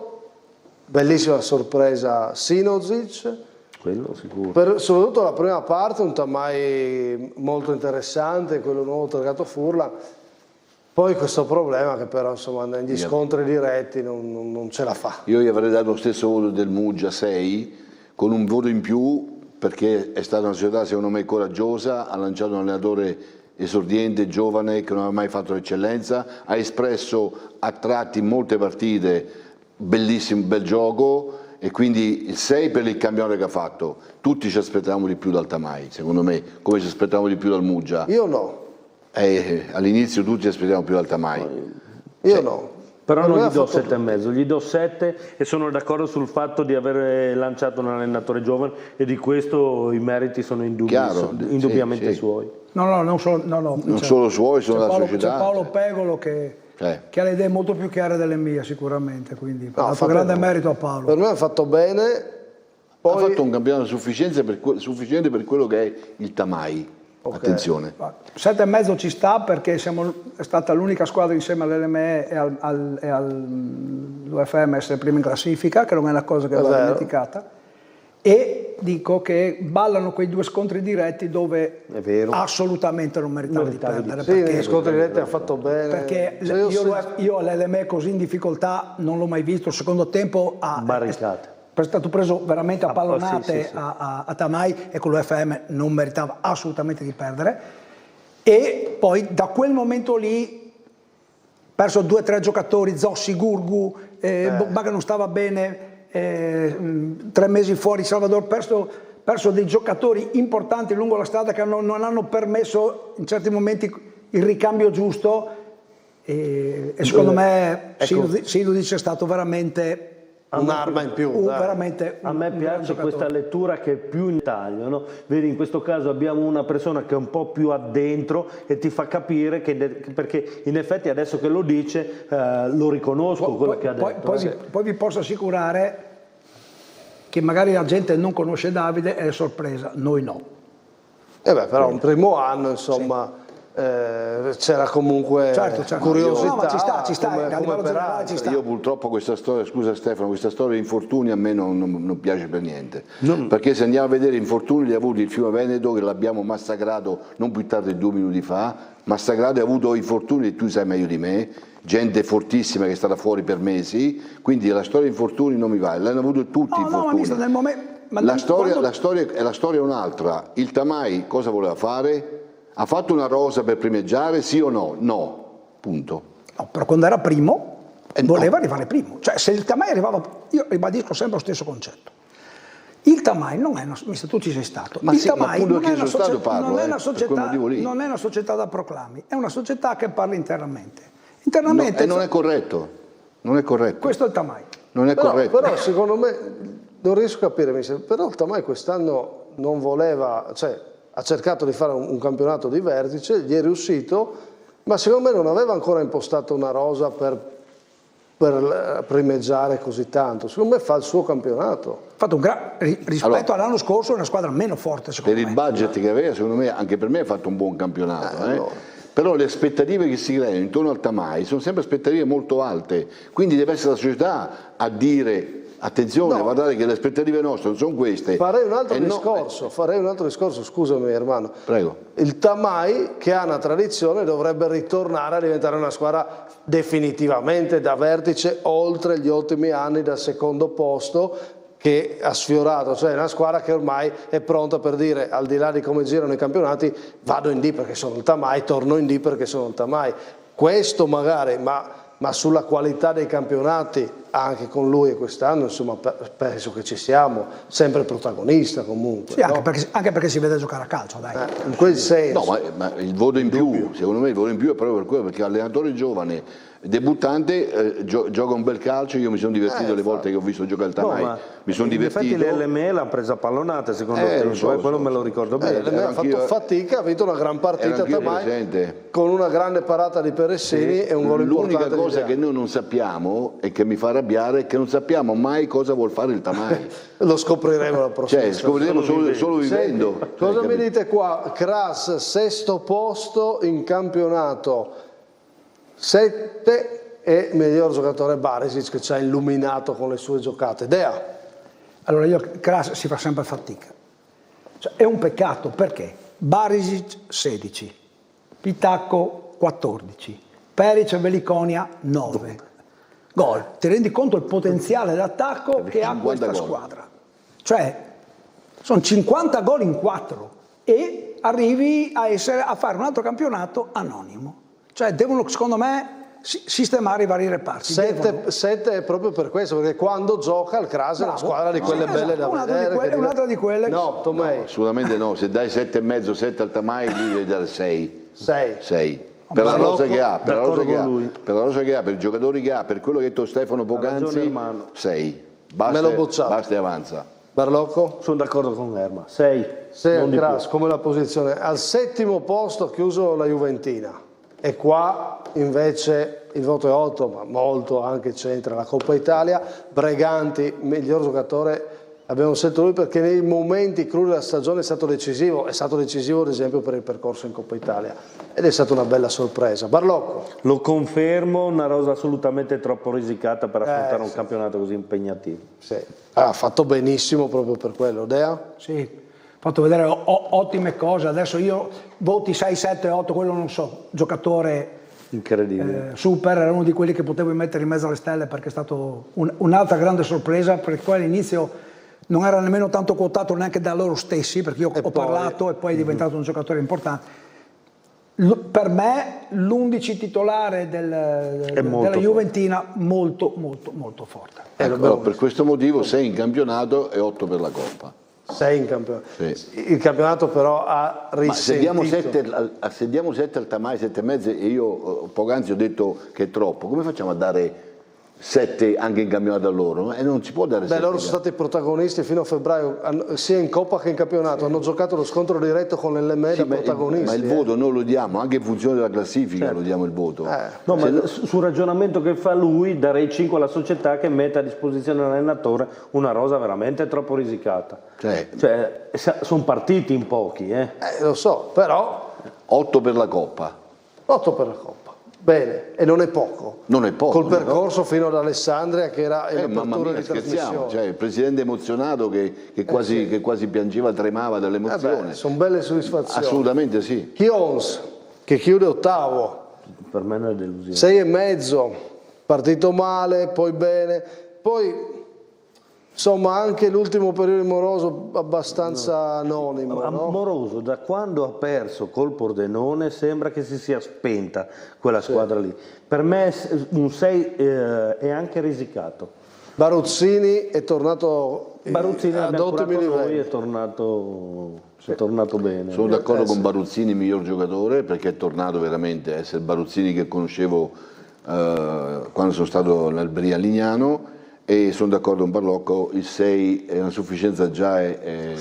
bellissima sorpresa Sinozic,
quello sicuro.
Soprattutto la prima parte, un Tamai molto interessante, quello nuovo targato Furlan. Poi questo problema che però insomma negli scontri diretti non ce la fa.
Io gli avrei dato lo stesso voto del Muggia, 6, con un voto in più perché è stata una società secondo me coraggiosa, ha lanciato un allenatore esordiente, giovane, che non aveva mai fatto l'eccellenza, ha espresso a tratti in molte partite bellissimo, bel gioco, e quindi il 6 per il campionato che ha fatto. Tutti ci aspettavamo di più dal Tamai, secondo me, come ci aspettavamo di più dal Muggia.
Io no.
All'inizio tutti ci aspettavamo più dal Tamai.
Io no.
Però non gli do 7,5, gli do 7 e sono d'accordo sul fatto di aver lanciato un allenatore giovane e di questo i meriti sono indubbiamente suoi.
Non
solo suoi, sono della società.
C'è Paolo Pegolo che ha le idee molto più chiare delle mie sicuramente, quindi ha fatto grande merito a Paolo.
Per me ha fatto bene.
Ha fatto un campionato sufficiente per quello che è il Tamai. Attenzione.
7,5 ci sta perché è stata l'unica squadra insieme all'LME e all'UFM a essere prima in classifica, che non è una cosa che va dimenticata. E dico che ballano quei 2 scontri diretti dove assolutamente non meritava di perdere.
Sì, negli scontri diretti ha fatto bene.
Perché io all'LME così in difficoltà non l'ho mai visto. Il secondo tempo è stato preso veramente a pallonate a Tamai e con l'UFM non meritava assolutamente di perdere. E poi da quel momento lì perso 2 o 3 giocatori, Zossi, Gurgu, Baga non stava bene, 3 mesi fuori, Salvador, perso dei giocatori importanti lungo la strada che non hanno permesso in certi momenti il ricambio giusto e secondo me Sidudic è stato veramente
un'arma in più.
A me piace questa lettura che è più in taglio, no? Vedi, in questo caso abbiamo una persona che è un po' più addentro e ti fa capire che perché in effetti adesso che lo dice lo riconosco quello che ha detto.
Poi vi posso assicurare che magari la gente non conosce Davide e è sorpresa, noi no.
Però un primo anno, insomma, c'era comunque curiosità.
No, ma ci sta,
come per altri.
Io purtroppo questa storia, scusa Stefano, questa storia di infortuni a me non piace per niente. Perché se andiamo a vedere infortuni li ha avuti il Fiume Veneto, che l'abbiamo massacrato non più tardi di 2 minuti fa, massacrato e ha avuto infortuni e tu sai meglio di me, gente fortissima che è stata fuori per mesi, quindi la storia di infortuni non mi va, l'hanno avuto tutti infortuni. La storia è un'altra. Il Tamai cosa voleva fare? Ha fatto una rosa per primeggiare, sì o no? No, punto.
No, però quando era primo voleva arrivare primo. Cioè se il Tamai arrivava, io ribadisco sempre lo stesso concetto. Il Tamai non è tu ci sei stato.
Ma
il
sì,
Tamai
non è una
società da proclami, è una società che parla internamente.
E non è corretto. Non è corretto.
Questo è il Tamai.
Non è corretto.
Però secondo me, non riesco a capire, però il Tamai quest'anno non voleva, cioè ha cercato di fare un campionato di vertice, gli è riuscito, ma secondo me non aveva ancora impostato una rosa per primeggiare così tanto. Secondo me fa il suo campionato.
Fatto rispetto all'anno scorso è una squadra meno forte secondo me.
Per il budget che aveva, secondo me, anche per me ha fatto un buon campionato. Però le aspettative che si creano intorno al Tamai sono sempre aspettative molto alte, quindi deve essere la società a dire attenzione, guardate che le aspettative nostre non sono queste.
Farei un altro discorso, scusami Ermanno.
Prego.
Il Tamai, che ha una tradizione, dovrebbe ritornare a diventare una squadra definitivamente da vertice oltre gli ultimi anni dal secondo posto che ha sfiorato, cioè una squadra che ormai è pronta per dire, al di là di come girano i campionati, vado in D perché sono il Tamai, torno in D perché sono il Tamai. Questo magari, ma sulla qualità dei campionati, anche con lui e quest'anno, insomma, penso che ci siamo, sempre protagonista comunque.
Sì, anche perché si vede giocare a calcio, dai.
In quel senso.
No, ma il voto in più, secondo me il voto in più è proprio per quello, perché allenatore giovane, debuttante, gioca un bel calcio, io mi sono divertito le volte che ho visto giocare il Tamai, mi sono divertito.
Infatti l'LME l'ha presa pallonata secondo tempo, quello me lo ricordo bene.
L'LME ha fatto fatica, ha vinto una gran partita Tamai con una grande parata di Peressini e un gol importante.
L'unica cosa che noi non sappiamo e che mi fa arrabbiare è che non sappiamo mai cosa vuol fare il Tamai.
Lo scopriremo la prossima.
Cioè, scopriremo solo vivendo.
Senti, cosa mi dite qua? Kras, 6° posto in campionato, 7 e miglior giocatore Barisic che ci ha illuminato con le sue giocate. Dea?
Allora Kras si fa sempre fatica. Cioè, è un peccato perché Barisic 16, Pitacco 14, Peric e Veliconia 9. Gol. Ti rendi conto il potenziale d'attacco che ha questa squadra? Cioè, sono 50 gol in 4 e arrivi a fare un altro campionato anonimo. Cioè, devono, secondo me, sistemare i vari reparti.
7 è proprio per questo, perché quando gioca il Kras è una squadra di quelle belle da vedere.
Un'altra di quelle.
No, Tomei.
No, assolutamente no. Se dai 7,5, 7 al Tamai, lì devi dare 6.
6.
Per la rosa che ha, per la rosa che ha, per i giocatori che ha, per quello che ha detto Stefano poc'anzi, 6. Basta e avanza.
Barlocco?
Sono d'accordo con Erma. 6
al Kras, come la posizione. Al 7° posto ha chiuso la Juventina. E qua invece il voto è 8, ma molto anche c'entra la Coppa Italia. Breganti, miglior giocatore, abbiamo scelto lui perché nei momenti crudi della stagione è stato decisivo ad esempio per il percorso in Coppa Italia ed è stata una bella sorpresa. Barlocco?
Lo confermo, una rosa assolutamente troppo risicata per affrontare un campionato così impegnativo.
Sì. Ha fatto benissimo proprio per quello. Dea?
Sì. Fatto vedere ottime cose, adesso io voti 6, 7, 8, quello non so, giocatore
incredibile,
super, era uno di quelli che potevo mettere in mezzo alle stelle perché è stato un'altra grande sorpresa, perché poi all'inizio non era nemmeno tanto quotato neanche da loro stessi, perché io ho parlato e poi è diventato un giocatore importante. Per me l'11 titolare della Juventina molto forte.
Ecco, per questo motivo 6 in campionato e 8 per la Coppa.
6 in campionato.
Sì.
Il campionato però ha risentito.
Ma se diamo 7 al Tamai, 7,5 e io poc'anzi ho detto che è troppo, come facciamo a dare 7 anche in campionato a loro? E non si può dare 7.
Loro sono stati protagonisti fino a febbraio, sia in Coppa che in campionato, hanno giocato lo scontro diretto con l'LM da protagonisti.
Ma il voto noi lo diamo, anche in funzione della classifica lo diamo il voto.
No, ma sul ragionamento che fa lui darei 5 alla società che mette a disposizione dell'allenatore una rosa veramente troppo risicata. Cioè, sono partiti in pochi.
Lo so, però...
8 per la Coppa.
8 per la Coppa. Bene, e non è poco.
Non è poco.
Col percorso fino ad Alessandria che era
mamma
l'apertura
mia,
di trasmissione.
cioè, il presidente emozionato che quasi piangeva, tremava dall'emozione.
Sono belle soddisfazioni.
Assolutamente sì.
Chions, che chiude ottavo.
Per me è una delusione.
6,5, partito male, poi bene, poi insomma anche l'ultimo periodo di Moroso abbastanza anonimo. No?
Moroso da quando ha perso col Pordenone sembra che si sia spenta quella squadra lì. Per me un 6 è anche risicato.
Baruzzini è tornato ad ottimi livelli.
È tornato bene.
Sono d'accordo con Baruzzini, miglior giocatore, perché è tornato veramente a essere Baruzzini che conoscevo quando sono stato nel Bria Lignano. E sono d'accordo con Barlocco, il 6 è una sufficienza già è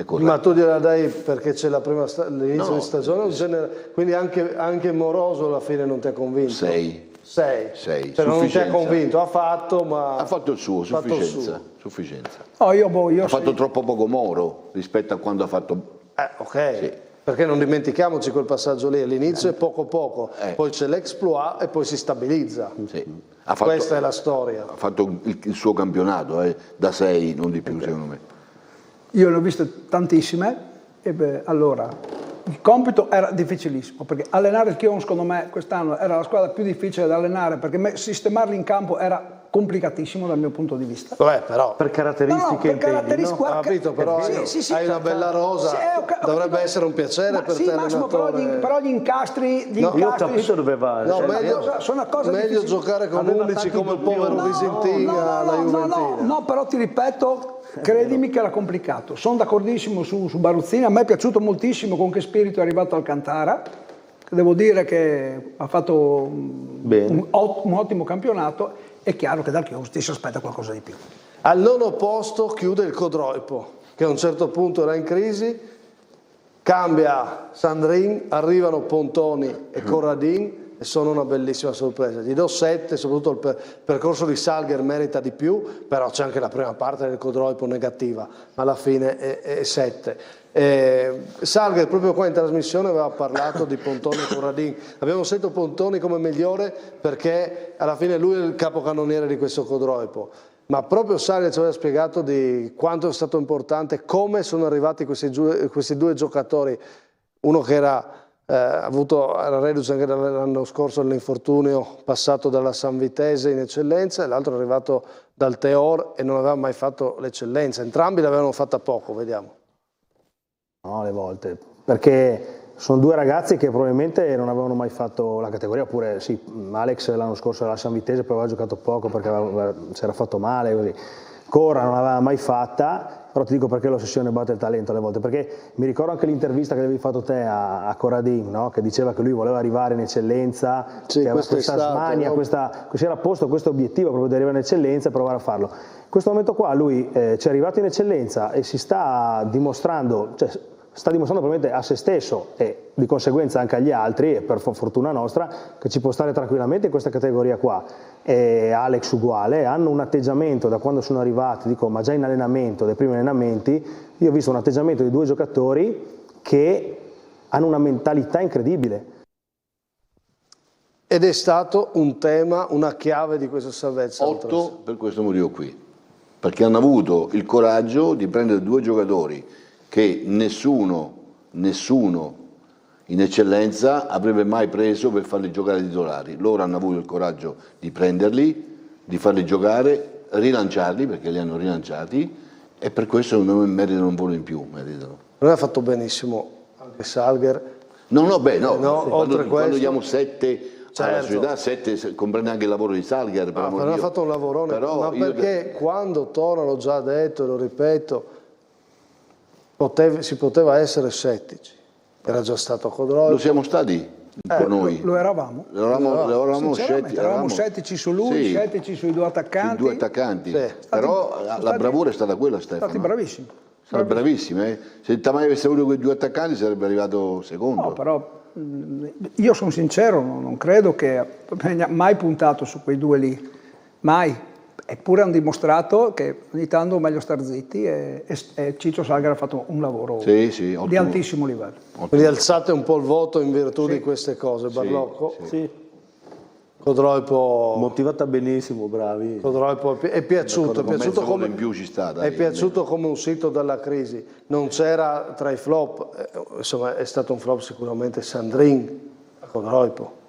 corretto.
Ma tu gliela dai perché c'è l'inizio di stagione, quindi anche Moroso alla fine non ti ha convinto? 6. Cioè non ti ha convinto, ha fatto
il suo, sufficienza.
Io
ha fatto troppo poco Moro rispetto a quando ha fatto...
ok.
Sì.
Perché non dimentichiamoci quel passaggio lì, all'inizio è poco, poi c'è l'exploit e poi si stabilizza.
Sì.
Questa è la storia.
Ha fatto il suo campionato, da 6, non di più secondo me.
Io ne ho viste tantissime, allora il compito era difficilissimo, perché allenare il Chion secondo me quest'anno era la squadra più difficile da allenare, perché sistemarli in campo era complicatissimo dal mio punto di vista.
Però
per caratteristiche
ho capito, però hai una bella rosa, dovrebbe essere un piacere per te allenatore.
Però gli incastri
io ho capito dove va.
Meglio giocare con 11 come il povero Visintin alla Juventina.
No, però ti ripeto, credimi che era complicato. Sono d'accordissimo su Baruzzini, a me è piaciuto moltissimo con che spirito è arrivato Alcantara. Devo dire che ha fatto un ottimo campionato. È chiaro che dal Chios ti si aspetta qualcosa di più.
Al 9° posto chiude il Codroipo, che a un certo punto era in crisi, cambia Sandrin, arrivano Pontoni e Corradin e sono una bellissima sorpresa. Gli do 7, soprattutto il percorso di Salger merita di più, però c'è anche la prima parte del Codroipo negativa, ma alla fine è 7. Salger proprio qua in trasmissione aveva parlato di Pontoni e Corradin. Abbiamo sentito Pontoni come migliore perché alla fine lui è il capocannoniere di questo Codroipo, ma proprio Salger ci aveva spiegato di quanto è stato importante, come sono arrivati questi due giocatori, uno che era reduce anche l'anno scorso dall'infortunio passato dalla San Vitese in eccellenza, e l'altro è arrivato dal Teor e non aveva mai fatto l'eccellenza. Entrambi l'avevano fatta poco, vediamo.
No, le volte, perché sono due ragazzi che probabilmente non avevano mai fatto la categoria, oppure sì, Alex l'anno scorso alla San Vitese poi aveva giocato poco perché si era fatto male, così. Corra non l'aveva mai fatta, però ti dico perché l'ossessione batte il talento alle volte, perché mi ricordo anche l'intervista che avevi fatto te a Corradin, no? Che diceva che lui voleva arrivare in eccellenza, che aveva questa smania, no? Si era posto questo obiettivo proprio di arrivare in eccellenza e provare a farlo. In questo momento qua lui ci è arrivato in eccellenza e si sta dimostrando, sta dimostrando probabilmente a se stesso e di conseguenza anche agli altri, e per fortuna nostra, che ci può stare tranquillamente in questa categoria qua. E Alex uguale, hanno un atteggiamento da quando sono arrivati, dico, ma già in allenamento, dai primi allenamenti, io ho visto un atteggiamento di due giocatori che hanno una mentalità incredibile.
Ed è stato un tema, una chiave di questo salvezza.
8 per questo motivo qui, perché hanno avuto il coraggio di prendere due giocatori che nessuno in eccellenza avrebbe mai preso per farli giocare titolari. Loro hanno avuto il coraggio di prenderli, di farli giocare, rilanciarli, perché li hanno rilanciati, e per questo secondo me meritano un volo in più.
Non ha fatto benissimo anche Salger.
Quando diamo 7 alla società, 7 comprende anche il lavoro di Salger.
Però ha fatto un lavorone, ma perché quando torna, l'ho già detto e lo ripeto, si poteva essere scettici. Era già stato Codroico.
Lo siamo stati con noi.
Lo eravamo.
Eravamo
scettici su lui, scettici sui due attaccanti.
Sui due attaccanti. Però la bravura è stata quella, Stefano.
Stati bravissimi.
Sono bravissimi. Se il Tamai avesse avuto quei due attaccanti sarebbe arrivato secondo.
No, però io sono sincero, non credo che abbia mai puntato su quei due lì. Mai. Eppure hanno dimostrato che ogni tanto è meglio star zitti e Ciccio Salgari ha fatto un lavoro di altissimo livello.
Quindi alzate un po' il voto in virtù di queste cose, Barlocco?
Sì.
Codroico
motivata benissimo, bravi.
Codroico è piaciuto come
in più ci sta, dai,
è piaciuto come uscito dalla crisi. Non c'era tra i flop, insomma è stato un flop sicuramente Sandrin a Codroico.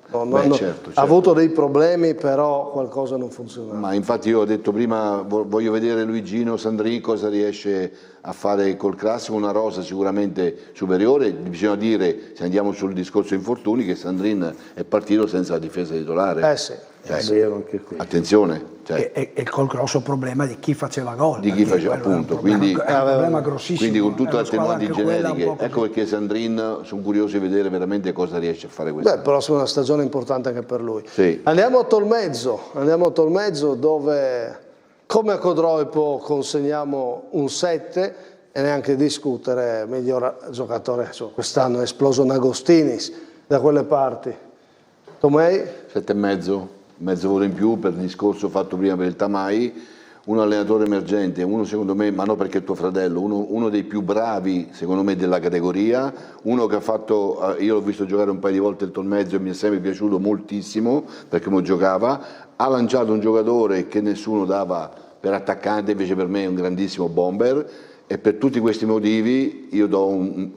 Certo.
Ha avuto dei problemi, però qualcosa non funzionava.
Ma infatti io ho detto prima, voglio vedere Luigino Sandrin cosa riesce a fare col classico, una rosa sicuramente superiore. Bisogna dire, se andiamo sul discorso infortuni, che Sandrin è partito senza la difesa titolare.
Sì.
È vero anche qui.
Attenzione.
E col grosso problema di chi faceva gol.
Di chi faceva, appunto. Quindi,
è un problema grossissimo.
Quindi con tutte le attenuanti generiche, ecco perché Sandrin sono curioso di vedere veramente cosa riesce a fare questo.
Però è una stagione importante anche per lui.
Sì.
Andiamo a Tolmezzo dove, come a Codroico, consegniamo un 7 e neanche discutere, miglior giocatore. Quest'anno è esploso N'Agostinis da quelle parti. Tomei?
7,5. Mezzo voto in più per il discorso fatto prima per il Tamai, un allenatore emergente, uno secondo me, ma non perché è tuo fratello, uno dei più bravi secondo me della categoria, uno che ha fatto, io l'ho visto giocare un paio di volte il Tolmezzo e mi è sempre piaciuto moltissimo perché come giocava, ha lanciato un giocatore che nessuno dava per attaccante, invece per me è un grandissimo bomber e per tutti questi motivi io do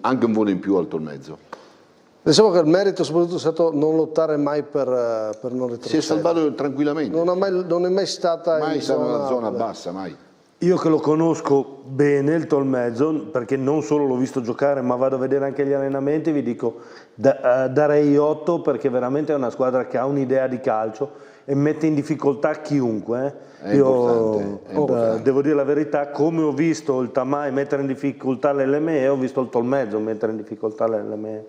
anche un voto in più al Tolmezzo.
Diciamo che il merito soprattutto è stato non lottare mai per non retrocedere.
Si è salvato tranquillamente.
Non è mai stata
in una zona bassa, mai.
Io che lo conosco bene il Tolmezzo, perché non solo l'ho visto giocare ma vado a vedere anche gli allenamenti, vi dico darei 8 perché veramente è una squadra che ha un'idea di calcio e mette in difficoltà chiunque.
È importante.
Devo dire la verità, come ho visto il Tamai mettere in difficoltà l'LME, ho visto il Tolmezzo mettere in difficoltà l'LME.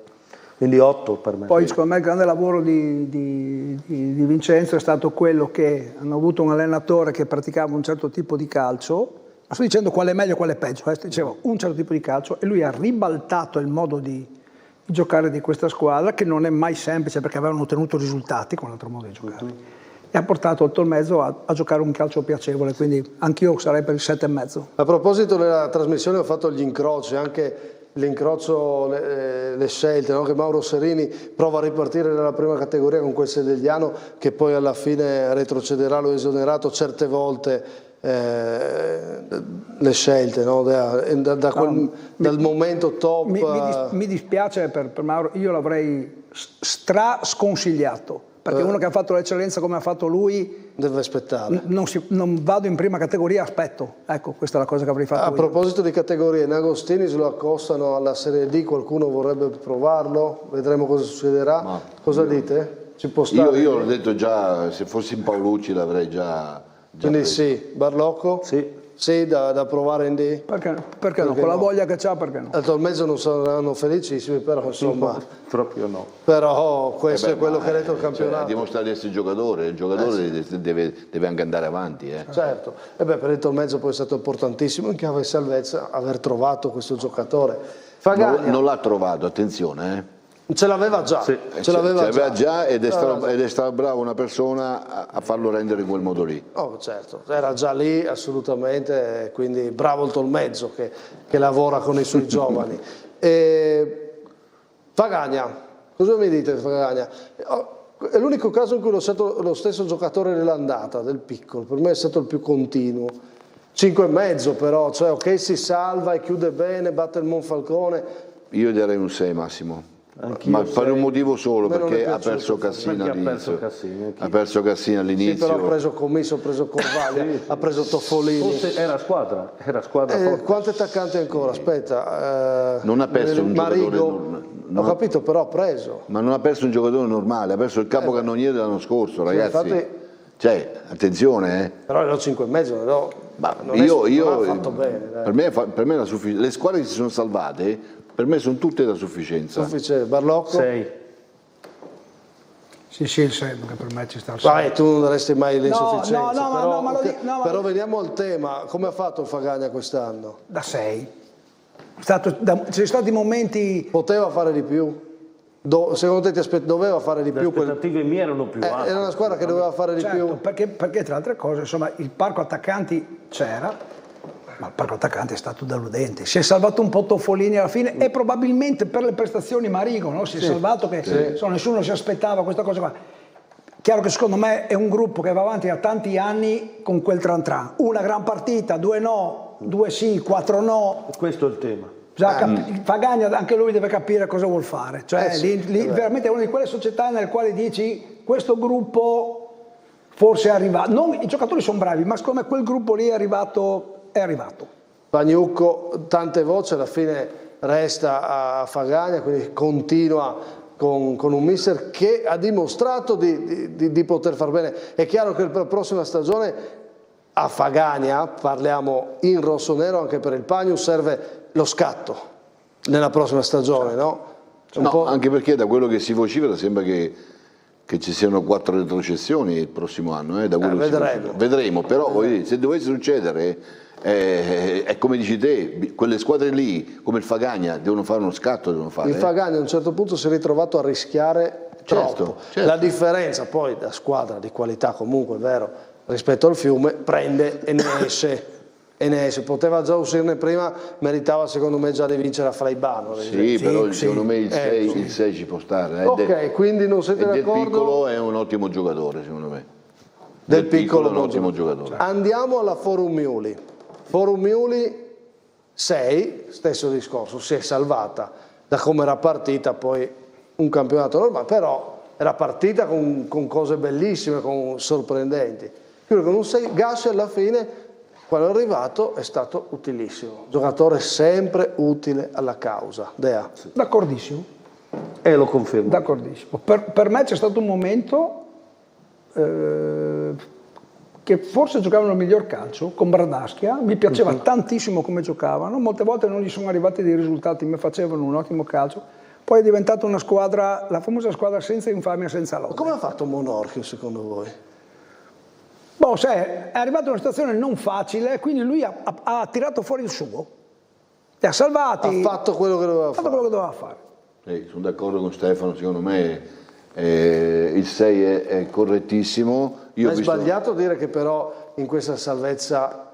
Quindi 8 per me.
Poi secondo me il grande lavoro di Vincenzo è stato quello che hanno avuto un allenatore che praticava un certo tipo di calcio, non sto dicendo qual è meglio e qual è peggio, diceva un certo tipo di calcio e lui ha ribaltato il modo di giocare di questa squadra, che non è mai semplice perché avevano ottenuto risultati con l'altro modo di giocare. E ha portato il Tolmezzo a giocare un calcio piacevole, quindi anch'io sarei per il 7,5.
A proposito della trasmissione ho fatto gli incroci, anche l'incrocio, le scelte, no? Che Mauro Serini prova a ripartire dalla prima categoria con quel Sedegliano che poi alla fine retrocederà, lo esonerato certe volte le scelte, no? Dal momento top.
Mi dispiace per Mauro, io l'avrei sconsigliato. Perché uno che ha fatto l'eccellenza come ha fatto lui
deve aspettare.
Non vado in prima categoria, aspetto. Ecco, questa è la cosa che avrei fatto
io. A proposito di categorie, N'Agostinis lo accostano alla Serie D, qualcuno vorrebbe provarlo? Vedremo cosa succederà. Cosa dite? Ci può stare?
Io l'ho detto già, se fossi in Paolucci l'avrei già
quindi
preso.
Sì, Barlocco? Sì, da provare in D?
Perché no? Con la voglia che c'ha, perché no?
Al Tolmezzo non saranno felicissimi, però insomma...
No, proprio no.
Però questo è quello che ha detto il campionato.
Ha dimostrato di essere giocatore, il giocatore deve anche andare avanti.
Certo, per il Tolmezzo poi è stato importantissimo in chiave salvezza aver trovato questo giocatore. Fagagna.
Non l'ha trovato, attenzione.
Ce l'aveva già, ce l'aveva già
ed è stato bravo una persona a farlo rendere in quel modo lì.
Oh, certo, era già lì assolutamente, quindi bravo il Tolmezzo che lavora con i suoi giovani. Fagagna, cosa mi dite Fagagna? È l'unico caso in cui lo stesso giocatore dell'andata, del piccolo, per me è stato il più continuo. 5,5 però, cioè ok si salva e chiude bene, batte il Monfalcone.
Io darei un 6 massimo. Ma per un motivo solo, perché ha perso Cassina all'inizio. Ha perso Cassina all'inizio.
Sì, però ha preso Commisso, ha preso Corvaglia, ha preso Toffolini.
Forse era squadra forte.
Quanti attaccanti ancora? Aspetta.
Non ha perso un giocatore
Ho capito, però ha preso.
Ma non ha perso un giocatore normale, ha perso il capocannoniere dell'anno scorso, ragazzi.
Infatti,
Cioè, attenzione,
Però ero 5,5, no? Non ha fatto bene.
Per me le squadre che si sono salvate, per me sono tutte da sufficienza.
Barlocco?
6.
Sì, il 6, perché per me ci sta il 6.
Vai, tu non daresti mai l'insufficienza.
No,
però veniamo al tema. Come ha fatto il Fagagna quest'anno?
Da 6. Ci sono stati momenti...
Poteva fare di più? Secondo te doveva fare di più?
Le aspettative mie erano più alte.
Era una squadra che doveva fare di più?
Perché tra altre cose, insomma, il parco attaccanti c'era, ma il parco attaccanti è stato deludente. Si è salvato un po' Toffolini alla fine e probabilmente per le prestazioni Marigo, no? Si è salvato che nessuno si aspettava questa cosa qua. Chiaro che secondo me è un gruppo che va avanti da tanti anni con quel tran-tran. Una gran partita, 2 no, 2 sì, 4 no.
Questo è il tema.
Fagagna anche lui deve capire cosa vuol fare, cioè veramente è una di quelle società nelle quali dici questo gruppo forse è arrivato, i giocatori sono bravi, ma secondo me quel gruppo lì è arrivato.
Pagnucco, tante voci, alla fine resta a Fagagna, quindi continua con un mister che ha dimostrato di poter far bene. È chiaro che per la prossima stagione a Fagagna, parliamo in rossonero, anche per il Pagnu serve lo scatto nella prossima stagione, no?
Anche perché da quello che si vocifera sembra che ci siano 4 retrocessioni il prossimo anno, da quello vedremo, però se dovesse succedere, è come dici te, quelle squadre lì, come il Fagagna, devono fare uno scatto,
Il Fagagna a un certo punto si è ritrovato a rischiare troppo. Certo. La differenza poi da squadra di qualità comunque, è vero, rispetto al Fiume, prende e ne esce. Poteva già uscirne prima, meritava secondo me già di vincere a Fraibano.
Però secondo me il 6 ci può stare.
Ok, quindi non siete d'accordo?
Del Piccolo è un ottimo giocatore secondo me.
Del Piccolo
è un ottimo giocatore.
Andiamo alla Forum Miuli. Forum Miuli 6, stesso discorso, si è salvata da come era partita, poi un campionato normale, però era partita con cose bellissime, con sorprendenti. Quindi con un 6, Gassi alla fine, quando è arrivato, è stato utilissimo. Giocatore sempre utile alla causa. Dea.
D'accordissimo.
E lo confermo.
D'accordissimo. Per me c'è stato un momento che forse giocavano il miglior calcio, con Bradaschia. Mi piaceva tantissimo come giocavano. Molte volte non gli sono arrivati dei risultati, mi facevano un ottimo calcio. Poi è diventata una squadra, la famosa squadra senza infamia, senza lode.
Come ha fatto Monorchio secondo voi?
È arrivato in una situazione non facile, quindi lui ha tirato fuori il suo, li ha salvati.
Ha fatto quello che doveva fare.
Sono d'accordo con Stefano, secondo me il 6 è correttissimo.
È sbagliato dire che però in questa salvezza,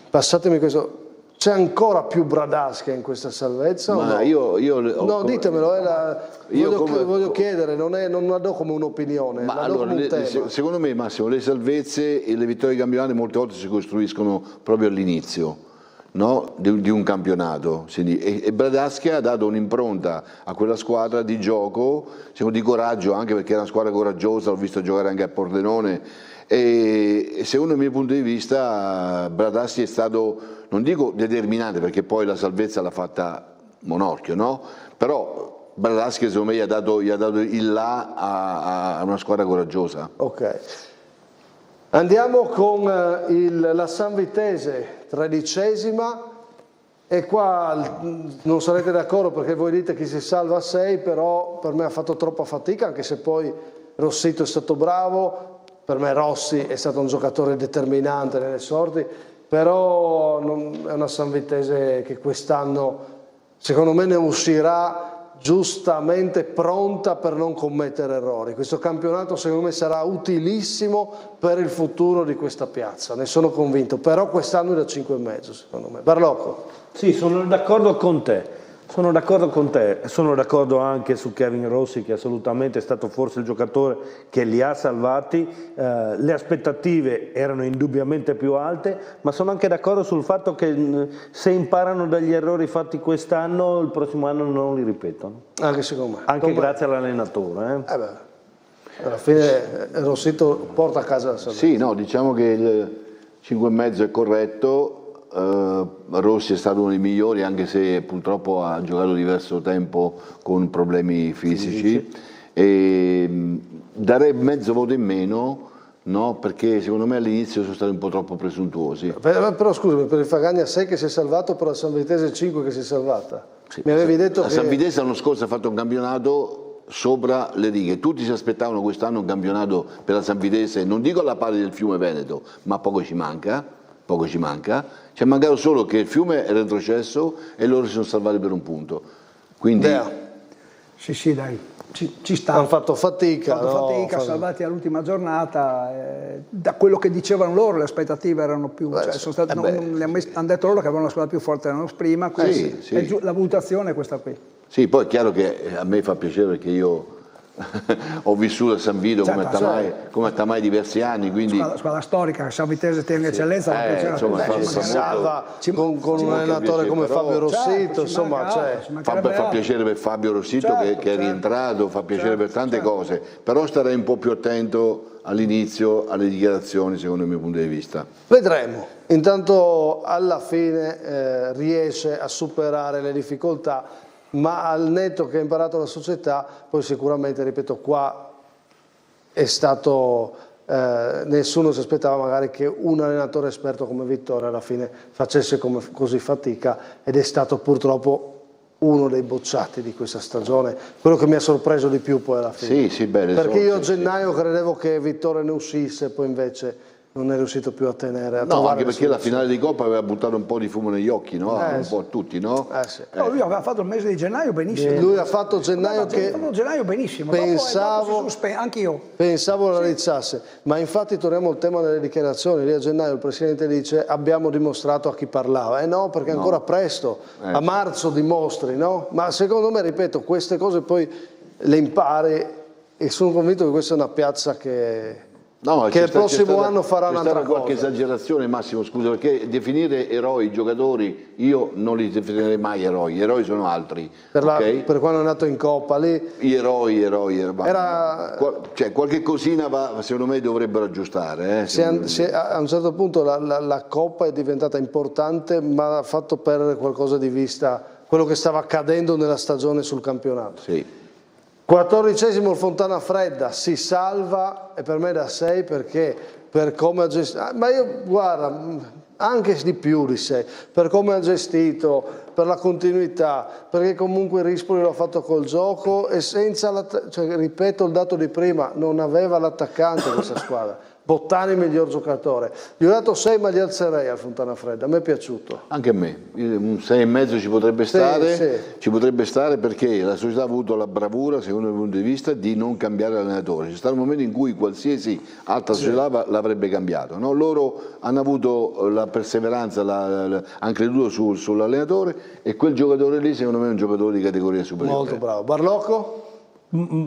passatemi questo, c'è ancora più Bradaschia in questa salvezza?
Ma
no, ditemelo, voglio chiedere, non la do come un'opinione,
ma
la do come un tema.
Secondo me, Massimo, le salvezze e le vittorie campionate molte volte si costruiscono proprio all'inizio, no? di un campionato, e Bradaschia ha dato un'impronta a quella squadra di gioco, di coraggio, anche perché era una squadra coraggiosa, l'ho visto giocare anche a Pordenone, e secondo il mio punto di vista Bradaschia è stato, non dico determinante perché poi la salvezza l'ha fatta Monorchio, no? Però Bradaschia secondo me gli ha dato il là a una squadra coraggiosa.
Ok, andiamo con la Sanvitese, 13ª, e qua non sarete d'accordo perché voi dite che si salva a 6, però per me ha fatto troppa fatica, anche se poi Rossito è stato bravo. Per me Rossi è stato un giocatore determinante nelle sorti, però è una Sanvitese che quest'anno secondo me ne uscirà giustamente pronta per non commettere errori. Questo campionato secondo me sarà utilissimo per il futuro di questa piazza, ne sono convinto, però quest'anno è da 5,5 secondo me. Barlocco.
Sì, sono d'accordo con te. Sono d'accordo anche su Kevin Rossi, che assolutamente è stato forse il giocatore che li ha salvati. Le aspettative erano indubbiamente più alte, ma sono anche d'accordo sul fatto che se imparano dagli errori fatti quest'anno, il prossimo anno non li ripetono.
Anche secondo me.
Anche grazie all'allenatore.
Alla fine Rossito porta a casa la salvezza.
Sì, no, diciamo che il 5,5 è corretto. Rossi è stato uno dei migliori, anche se purtroppo ha giocato diverso tempo con problemi fisici. e darei mezzo voto in meno, no? Perché secondo me all'inizio sono stati un po' troppo presuntuosi.
Però scusami, per il Fagagna 6 che si è salvato, per la San Vitese 5 che si è salvata.
Sì,
mi avevi detto
la
che...
San Vitese l'anno scorso ha fatto un campionato sopra le righe, tutti si aspettavano quest'anno un campionato per la San Vitese, non dico alla pari del Fiume Veneto, ma poco ci manca, ci è mancato solo che il Fiume è retrocesso e loro si sono salvati per un punto. Quindi...
Sì, dai, ci sta.
Hanno fatto fatica.
Salvati all'ultima giornata. Da quello che dicevano loro, le aspettative erano più... hanno detto loro che avevano la squadra più forte dell'anno prima, quindi la valutazione è questa qui.
Sì, poi è chiaro che a me fa piacere perché io ho vissuto a San Vito come a Tamai diversi anni, quindi...
Squadra storica, San Vitese tiene eccellenza,
si salva con un allenatore come Fabio Rossito, insomma,
fa piacere per Fabio Rossito che è rientrato, fa piacere per tante cose, però starei un po' più attento all'inizio alle dichiarazioni, secondo il mio punto di vista.
Vedremo. Intanto alla fine riesce a superare le difficoltà, ma al netto che ha imparato la società, poi sicuramente, ripeto, qua è stato, nessuno si aspettava magari che un allenatore esperto come Vittorio alla fine facesse così fatica, ed è stato purtroppo uno dei bocciati di questa stagione, quello che mi ha sorpreso di più poi alla fine.
Sì, bene,
perché io a gennaio credevo che Vittorio ne uscisse, poi invece non è riuscito più a tenere.
No, anche perché la finale di Coppa aveva buttato un po' di fumo negli occhi, no? Un po' a tutti, no?
No, lui aveva fatto il mese di gennaio benissimo.
Lui ha fatto gennaio
benissimo.
Pensavo
anch'io.
Pensavo lo realizzasse, ma infatti torniamo al tema delle dichiarazioni. Lì a gennaio il Presidente dice abbiamo dimostrato a chi parlava. No, perché è ancora presto, a marzo dimostri, no? Ma secondo me, ripeto, queste cose poi le impari, e sono convinto che questa è una piazza che il prossimo anno farà un'altra cosa.
Qualche esagerazione, Massimo, scusa, perché definire eroi i giocatori, io non li definirei mai eroi, gli eroi sono altri.
Per quando è andato in Coppa lì...
Gli eroi, cioè qualche cosina secondo me dovrebbero aggiustare.
A un certo punto la Coppa è diventata importante, ma ha fatto perdere qualcosa di vista quello che stava accadendo nella stagione sul campionato.
Sì.
14esimo il Fontana Fredda, si salva, e per me da 6 perché per come ha gestito, ma io guarda, anche di più di 6, per come ha gestito, per la continuità, perché comunque Rispoli l'ha fatto col gioco e senza, ripeto il dato di prima, non aveva l'attaccante questa squadra. Bottani miglior giocatore, gli ho dato 6 ma gli alzerei al Fontana Fredda, a me è piaciuto.
Anche a me, un 6,5 ci potrebbe stare, ci potrebbe stare perché la società ha avuto la bravura, secondo il mio punto di vista, di non cambiare allenatore. C'è stato un momento in cui qualsiasi altra società l'avrebbe cambiato, no? Loro hanno avuto la perseveranza, hanno creduto sull'allenatore, e quel giocatore lì secondo me è un giocatore di categoria superiore.
Molto bravo. Barlocco?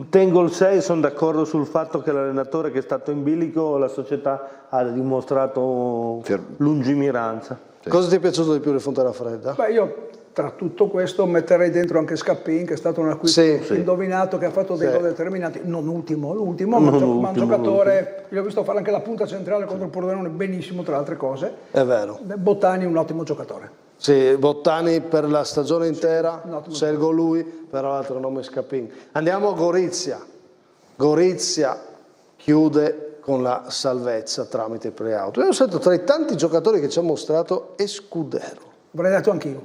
Tengo il 6, sono d'accordo sul fatto che l'allenatore che è stato in bilico, la società ha dimostrato lungimiranza.
Cosa ti è piaciuto di più di Fontana Fredda?
Beh, io tra tutto questo metterei dentro anche Scappin, che è stato un acquisto indovinato, che ha fatto dei gol determinanti, non l'ultimo, ma un giocatore, io ho visto fare anche la punta centrale contro il Pordenone benissimo, tra altre cose.
È vero.
Bottani un ottimo giocatore.
Sì, Bottani per la stagione intera, scelgo lui, però l'altro nome è Scappin. Andiamo a Gorizia. Gorizia chiude con la salvezza tramite il play-out. Io ho sentito tra i tanti giocatori che ci ha mostrato Escudero.
Avrei detto anch'io.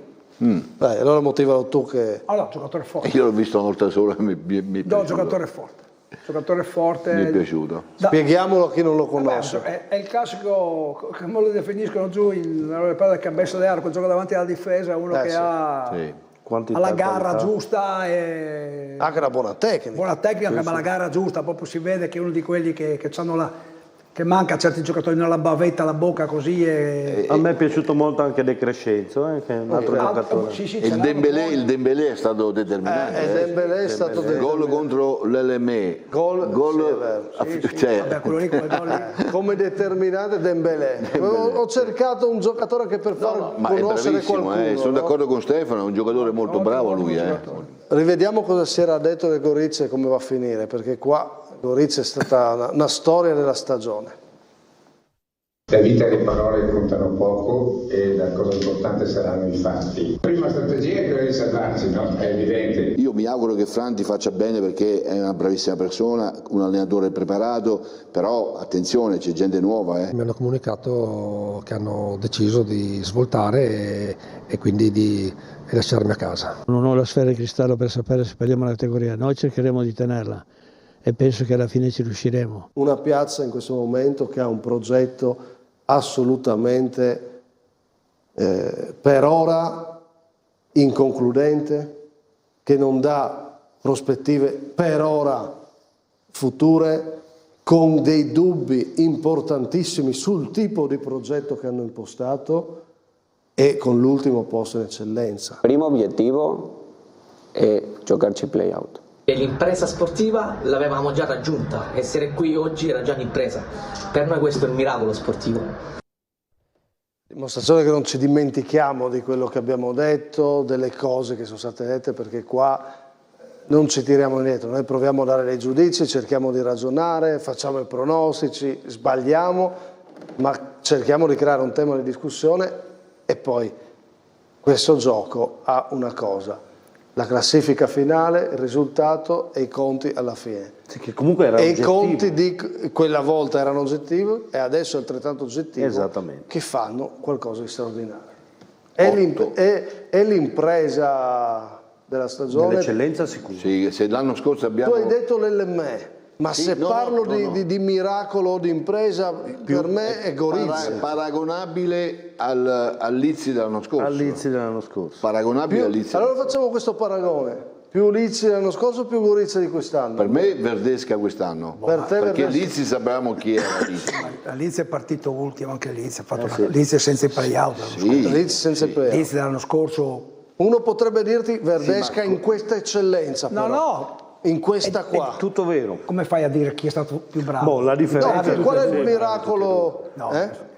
Allora motivalo tu che...
Allora, giocatore forte.
Io l'ho visto una volta sola e mi è piaciuto.
No, giocatore forte. Giocatore forte.
Mi è piaciuto.
Spieghiamolo a chi non lo conosce.
È il classico, come lo definiscono giù, il cabeza de arco, gioca davanti alla difesa, uno che ha la garra giusta.
Anche una buona tecnica.
Buona tecnica, ma la garra giusta, proprio si vede che è uno di quelli che hanno la... che manca a certi giocatori nella bavetta, la bocca così.
A me è piaciuto molto anche De Crescenzo, che è un altro giocatore.
Il Dembélé è stato determinante.
Il Dembélé è stato determinante.
Gol contro l'LME.
Come determinante Dembélé. Ho cercato un giocatore che per far conoscere qualcuno.
Sono d'accordo con Stefano, è un giocatore molto bravo lui.
Rivediamo cosa si era detto del Gorizia e come va a finire, perché qua Gorizia è stata una storia della stagione.
La vita e le parole contano poco e la cosa importante saranno i fatti. La prima strategia è quella di salvarci, no? È evidente.
Io mi auguro che Franti faccia bene perché è una bravissima persona, un allenatore preparato, però attenzione, c'è gente nuova.
Mi hanno comunicato che hanno deciso di svoltare e quindi di lasciarmi a casa.
Non ho la sfera di cristallo per sapere se perdiamo la categoria, noi cercheremo di tenerla e penso che alla fine ci riusciremo.
Una piazza in questo momento che ha un progetto assolutamente per ora inconcludente, che non dà prospettive per ora future, con dei dubbi importantissimi sul tipo di progetto che hanno impostato e con l'ultimo posto in eccellenza.
Primo obiettivo è giocarci play-out.
E l'impresa sportiva l'avevamo già raggiunta, essere qui oggi era già un'impresa. Per noi questo è un miracolo sportivo.
Dimostrazione che non ci dimentichiamo di quello che abbiamo detto, delle cose che sono state dette, perché qua non ci tiriamo indietro, noi proviamo a dare dei giudizi, cerchiamo di ragionare, facciamo i pronostici, sbagliamo, ma cerchiamo di creare un tema di discussione e poi questo gioco ha una cosa. La classifica finale, il risultato e i conti alla fine.
Sì, che comunque era
e
oggettivo.
I conti di quella volta erano oggettivi e adesso è altrettanto oggettivo.
Esattamente.
Che fanno qualcosa di straordinario. È l'impresa della stagione.
Dell'eccellenza sicuro.
Sì, se l'anno scorso abbiamo...
Tu hai detto l'LME. Ma sì, se parlo di miracolo, di impresa, per me è Gorizia.
Paragonabile al Lizzi dell'anno scorso.
Al Lizzi dell'anno scorso.
Paragonabile al Lizzi.
Allora facciamo questo paragone. Più Lizzi dell'anno scorso o più Gorizia di quest'anno?
Per me Verdesca quest'anno.
Per te
perché
Verdesca.
Lizzi sapevamo chi era Lizzi.
Lizzi è partito ultimo, anche Lizzi ha fatto Lizzi senza i play-out.
Sì,
Lizzi senza i play-out.
Lizzi dell'anno scorso.
Uno potrebbe dirti Verdesca in questa eccellenza.
No,
però.
no.
In questa qua.
È tutto vero.
Come fai a dire chi è stato più bravo?
Boh, la differenza
qual è il miracolo?
No.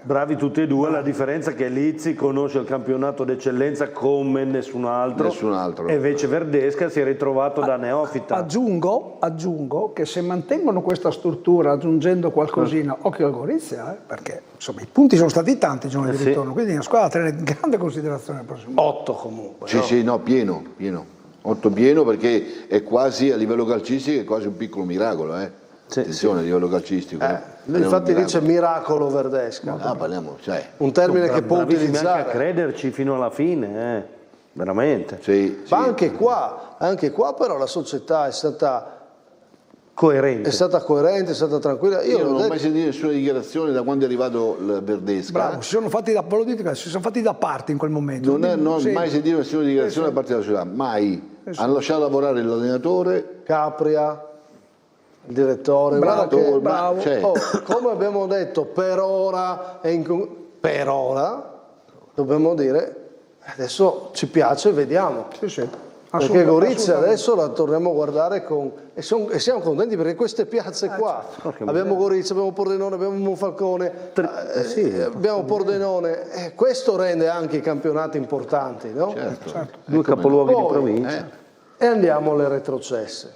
Bravi tutti e due, la differenza è che Lizzi conosce il campionato d'eccellenza come nessun altro. E invece Verdesca si è ritrovato da neofita.
Aggiungo che se mantengono questa struttura aggiungendo qualcosina, occhio al Gorizia, perché insomma i punti sono stati tanti il giorno di ritorno, quindi una squadra da tenere in grande considerazione il prossimo.
8 comunque.
Sì, no, pieno. 8 pieno perché è quasi a livello calcistico, è quasi un piccolo miracolo, attenzione a livello calcistico.
Infatti dice miracolo Verdesca.
Parliamo,
un termine che può utilizzare.
Anche a crederci fino alla fine, veramente.
Ma anche qua però la società è stata
coerente,
è stata tranquilla.
Io non ho mai sentito nessuna dichiarazione da quando è arrivato il Verdesca.
Bravo, si sono fatti da parte in quel momento.
Non ho mai sentito nessuna dichiarazione da parte della società, mai. Hanno lasciato lavorare l'allenatore,
Capria, il direttore,
bravo.
Come abbiamo detto, per ora dobbiamo dire adesso ci piace, vediamo. Perché Gorizia adesso la torniamo a guardare e siamo contenti perché queste piazze qua, abbiamo Gorizia, abbiamo Pordenone, abbiamo Monfalcone, abbiamo Pordenone, questo rende anche i campionati importanti, no?
Certo. Due capoluoghi di provincia.
E andiamo alle retrocesse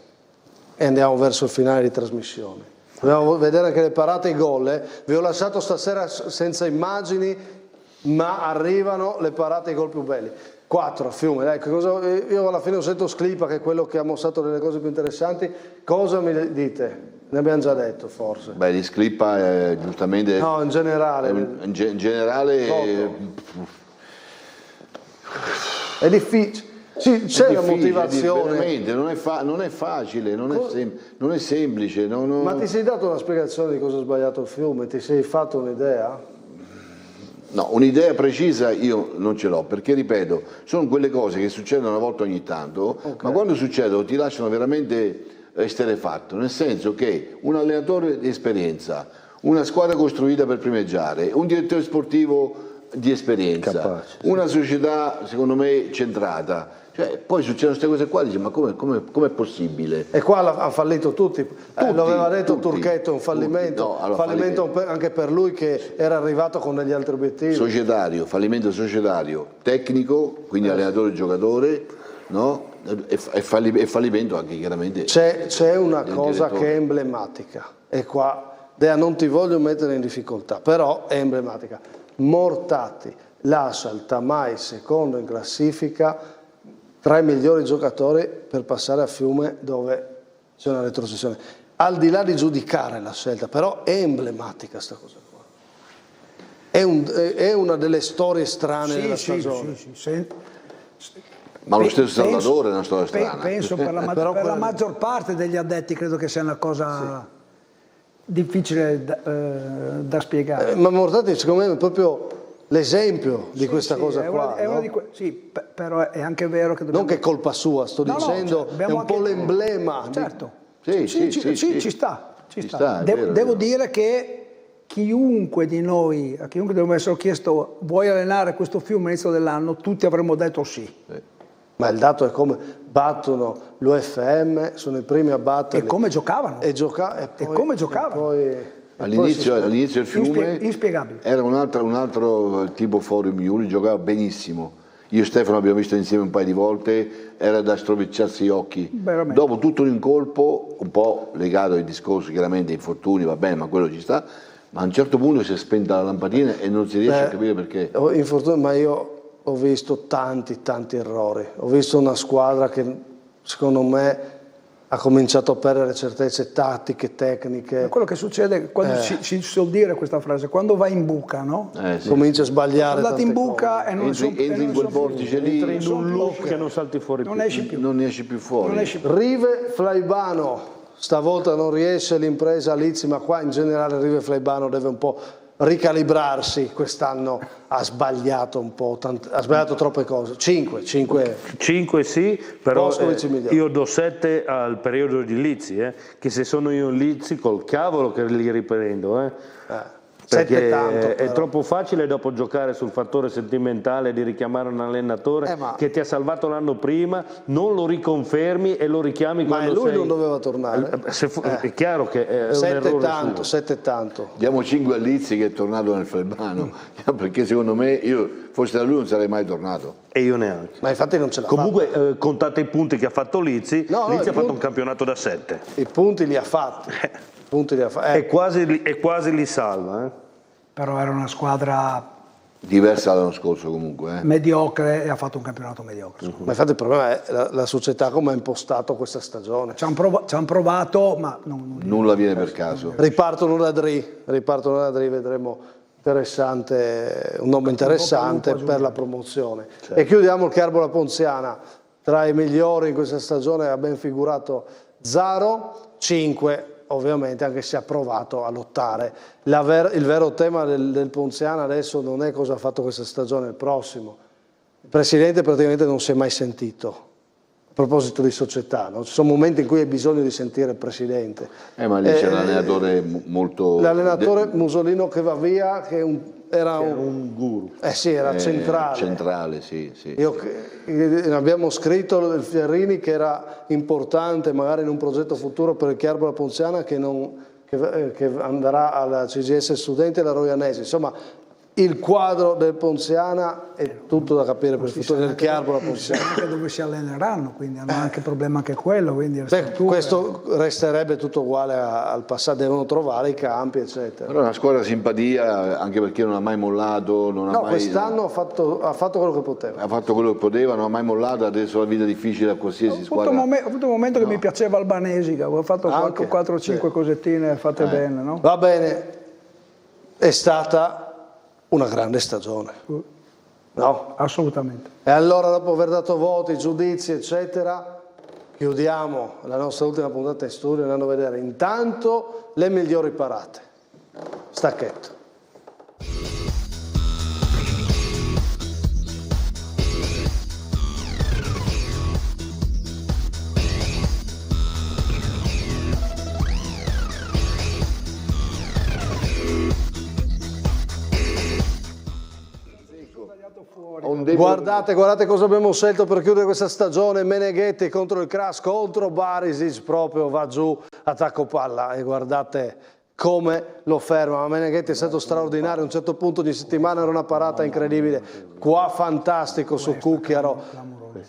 e andiamo verso il finale di trasmissione. Dobbiamo vedere anche le parate e i gol. Vi ho lasciato stasera senza immagini, ma arrivano le parate e i gol più belli. 4 a Fiume, io alla fine ho sentito Sclipa che è quello che ha mostrato delle cose più interessanti. Cosa mi dite? Ne abbiamo già detto forse.
Beh, di Sclipa giustamente...
No, in generale.
In generale...
È difficile. Sì, c'è la motivazione.
Veramente, non è facile, non è semplice.
Ma ti sei dato una spiegazione di cosa ha sbagliato il Fiume? Ti sei fatto un'idea?
No, un'idea precisa io non ce l'ho, perché ripeto, sono quelle cose che succedono una volta ogni tanto, ma quando succedono ti lasciano veramente esterefatto, nel senso che un allenatore di esperienza, una squadra costruita per primeggiare, un direttore sportivo di esperienza, una società secondo me centrata, poi succedono queste cose qua, dici ma come è possibile?
E qua ha fallito tutti. Lo aveva detto Turchetto, un fallimento, fallimento anche per lui che era arrivato con degli altri obiettivi.
Societario, fallimento societario, tecnico, quindi allenatore e giocatore, no? E fallimento anche chiaramente.
C'è una cosa che è emblematica e qua Dea, non ti voglio mettere in difficoltà, però è emblematica. Mortati lascia il Tamai secondo in classifica tra i migliori giocatori per passare a Fiume dove c'è una retrocessione. Al di là di giudicare la scelta, però è emblematica sta cosa qua. È una delle storie strane della stagione.
Ma lo stesso Salvatore è una storia strana.
Penso per la maggior parte degli addetti credo che sia una cosa difficile da spiegare.
Ma Mortati secondo me è proprio l'esempio di questa cosa qua.
Però è anche vero che
non che è colpa sua, sto dicendo, è un po' l'emblema.
Certo.
Ci
sta.
Devo
dire che chiunque di noi, a chiunque dovesse essere chiesto vuoi allenare questo Fiume all'inizio dell'anno, tutti avremmo detto sì.
Ma il dato è come battono l'UFM, sono i primi a battere.
E come giocavano.
All'inizio il Fiume
inspiegabile.
Era un altro tipo Forum Iuli, giocava benissimo. Io e Stefano abbiamo visto insieme un paio di volte, era da strovicciarsi gli occhi.
Veramente.
Dopo tutto un incolpo, un po' legato ai discorsi, chiaramente infortuni, va bene, ma quello ci sta, ma a un certo punto si è spenta la lampadina e non si riesce a capire perché.
Ma io ho visto tanti errori. Ho visto una squadra che secondo me ha cominciato a perdere certezze tattiche, tecniche.
È quello che succede quando si suol dire questa frase, quando vai in buca, no?
Comincia a sbagliare.
Andate in buca e non
entri in quel vortice lì,
entri in un loop che non salti fuori più.
Non ne esci più fuori.
Rive Flaibano, stavolta non riesce l'impresa Lizzi, ma qua in generale Rive Flaibano deve un po' ricalibrarsi, quest'anno ha sbagliato un po', ha sbagliato troppe cose. 5
sì, però
io
do 7 al periodo di Lizzi, che se sono io in Lizzi col cavolo che li riprendo. Perché
tanto,
è troppo facile dopo giocare sul fattore sentimentale di richiamare un allenatore che ti ha salvato l'anno prima, non lo riconfermi e lo richiami quando
lui non doveva tornare.
È chiaro che è un errore suo.
7 tanto.
Diamo 5 a Lizzi che è tornato nel Flaibano, perché secondo me io forse da lui non sarei mai tornato.
E io neanche.
Ma infatti non ce l'ha
Comunque contate i punti che ha fatto Lizzi, Lizzi ha fatto un campionato da 7.
I punti li ha fatti.
E quasi li salva.
Però era una squadra
diversa dall'anno scorso comunque.
Mediocre, e ha fatto un campionato mediocre.
Ma infatti il problema è la società come ha impostato questa stagione.
Ci hanno provato, ma
nulla viene per caso.
Ripartono da Dri, vedremo un nome interessante per la promozione. Certo. E chiudiamo il Carbola Ponziana, tra i migliori in questa stagione ha ben figurato Zaro, 5 ovviamente, anche se ha provato a lottare. Il vero tema del Ponziana adesso non è cosa ha fatto questa stagione, il prossimo. Il presidente praticamente non si è mai sentito. A proposito di società, no? Ci sono momenti in cui hai bisogno di sentire il presidente.
Ma lì c'è l'allenatore molto...
L'allenatore Musolino che va via, che era
un guru.
Era centrale.
Centrale, sì.
Abbiamo scritto del Fierrini che era importante magari in un progetto futuro per il Carbola Ponziana che andrà alla CGS Studenti e alla Roianesi. Insomma, il quadro del Ponziana è tutto da capire per il futuro del Carbola Ponziana.
Anche dove si alleneranno, quindi hanno anche problema anche quello. Quindi
questo resterebbe tutto uguale al passato, devono trovare i campi, eccetera.
Però è una squadra simpatia, anche perché non ha mai mollato.
Quest'anno ha fatto quello che poteva.
Ha fatto quello che poteva, non ha mai mollato, adesso la vita è difficile a qualsiasi squadra.
Ho avuto un momento che mi piaceva Albanesi, che avevo fatto 4 o 5 cosettine fatte bene. No?
Va bene, è stata una grande stagione. No?
Assolutamente.
E allora, dopo aver dato voti, giudizi, eccetera, chiudiamo la nostra ultima puntata in studio andando a vedere intanto le migliori parate. Stacchetto. Guardate cosa abbiamo scelto per chiudere questa stagione. Meneghetti contro il Kras, contro Barisic, proprio va giù, attacco palla, e guardate come lo ferma. Ma Meneghetti è stato straordinario, a un certo punto di settimana era una parata incredibile, qua fantastico su Cucchiaro,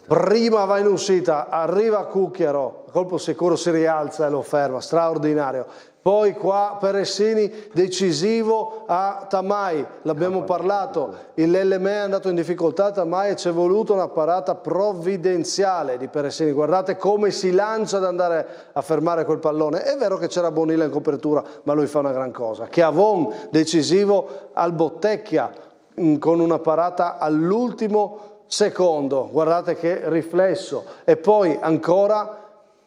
prima va in uscita, arriva Cucchiaro, a colpo sicuro si rialza e lo ferma, straordinario. Poi qua Peressini decisivo a Tamai, l'abbiamo parlato, l'Ellemè è andato in difficoltà a Tamai e ci è voluta una parata provvidenziale di Peressini. Guardate come si lancia ad andare a fermare quel pallone. È vero che c'era Bonilla in copertura, ma lui fa una gran cosa. Chiavon decisivo al Bottecchia con una parata all'ultimo secondo. Guardate che riflesso. E poi ancora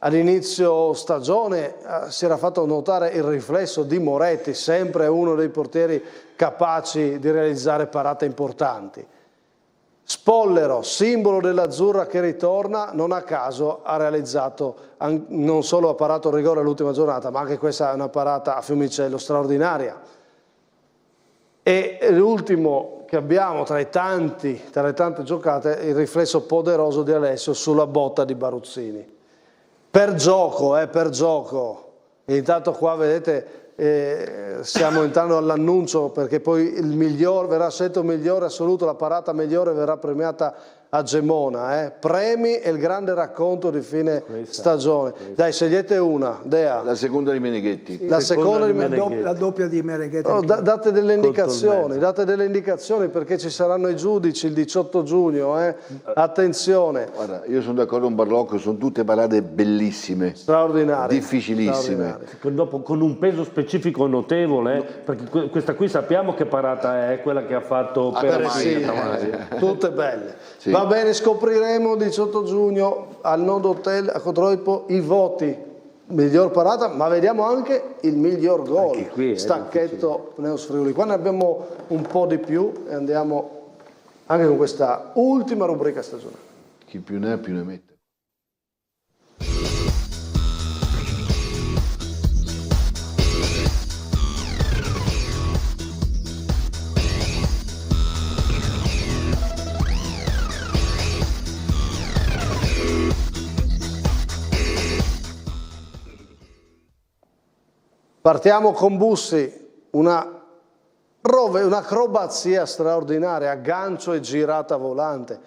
all'inizio stagione si era fatto notare il riflesso di Moretti, sempre uno dei portieri capaci di realizzare parate importanti. Spollero, simbolo dell'azzurra che ritorna, non a caso ha realizzato, non solo ha parato il rigore all'ultima giornata, ma anche questa è una parata a Fiumicello straordinaria. E l'ultimo che abbiamo tra le tante giocate, il riflesso poderoso di Alessio sulla botta di Baruzzini. Per gioco, per gioco. E intanto qua vedete stiamo entrando all'annuncio, perché poi il miglior verrà scelto il migliore assoluto, la parata migliore verrà premiata a Gemona. Premi e il grande racconto di fine stagione. Dai, scegliete una, Dea.
La seconda di Meneghetti.
Sì, la seconda di Meneghetti.
La doppia di Meneghetti.
Oh, date delle indicazioni perché ci saranno i giudici il 18 giugno. Attenzione.
Guarda, io sono d'accordo con Barlocco, sono tutte parate bellissime.
Straordinarie.
Difficilissime.
Dopo, con un peso specifico notevole, perché questa qui sappiamo che parata è quella che ha fatto
Peressini. Tutte belle. Sì. Va bene, scopriremo il 18 giugno al Nodo Hotel a Cotroipo i voti. Miglior parata, ma vediamo anche il miglior gol. Stacchetto Neos Friuli. Qua ne abbiamo un po' di più e andiamo anche con questa ultima rubrica stagionale.
Chi più ne ha più ne mette.
Partiamo con Bussi, un'acrobazia straordinaria, aggancio e girata volante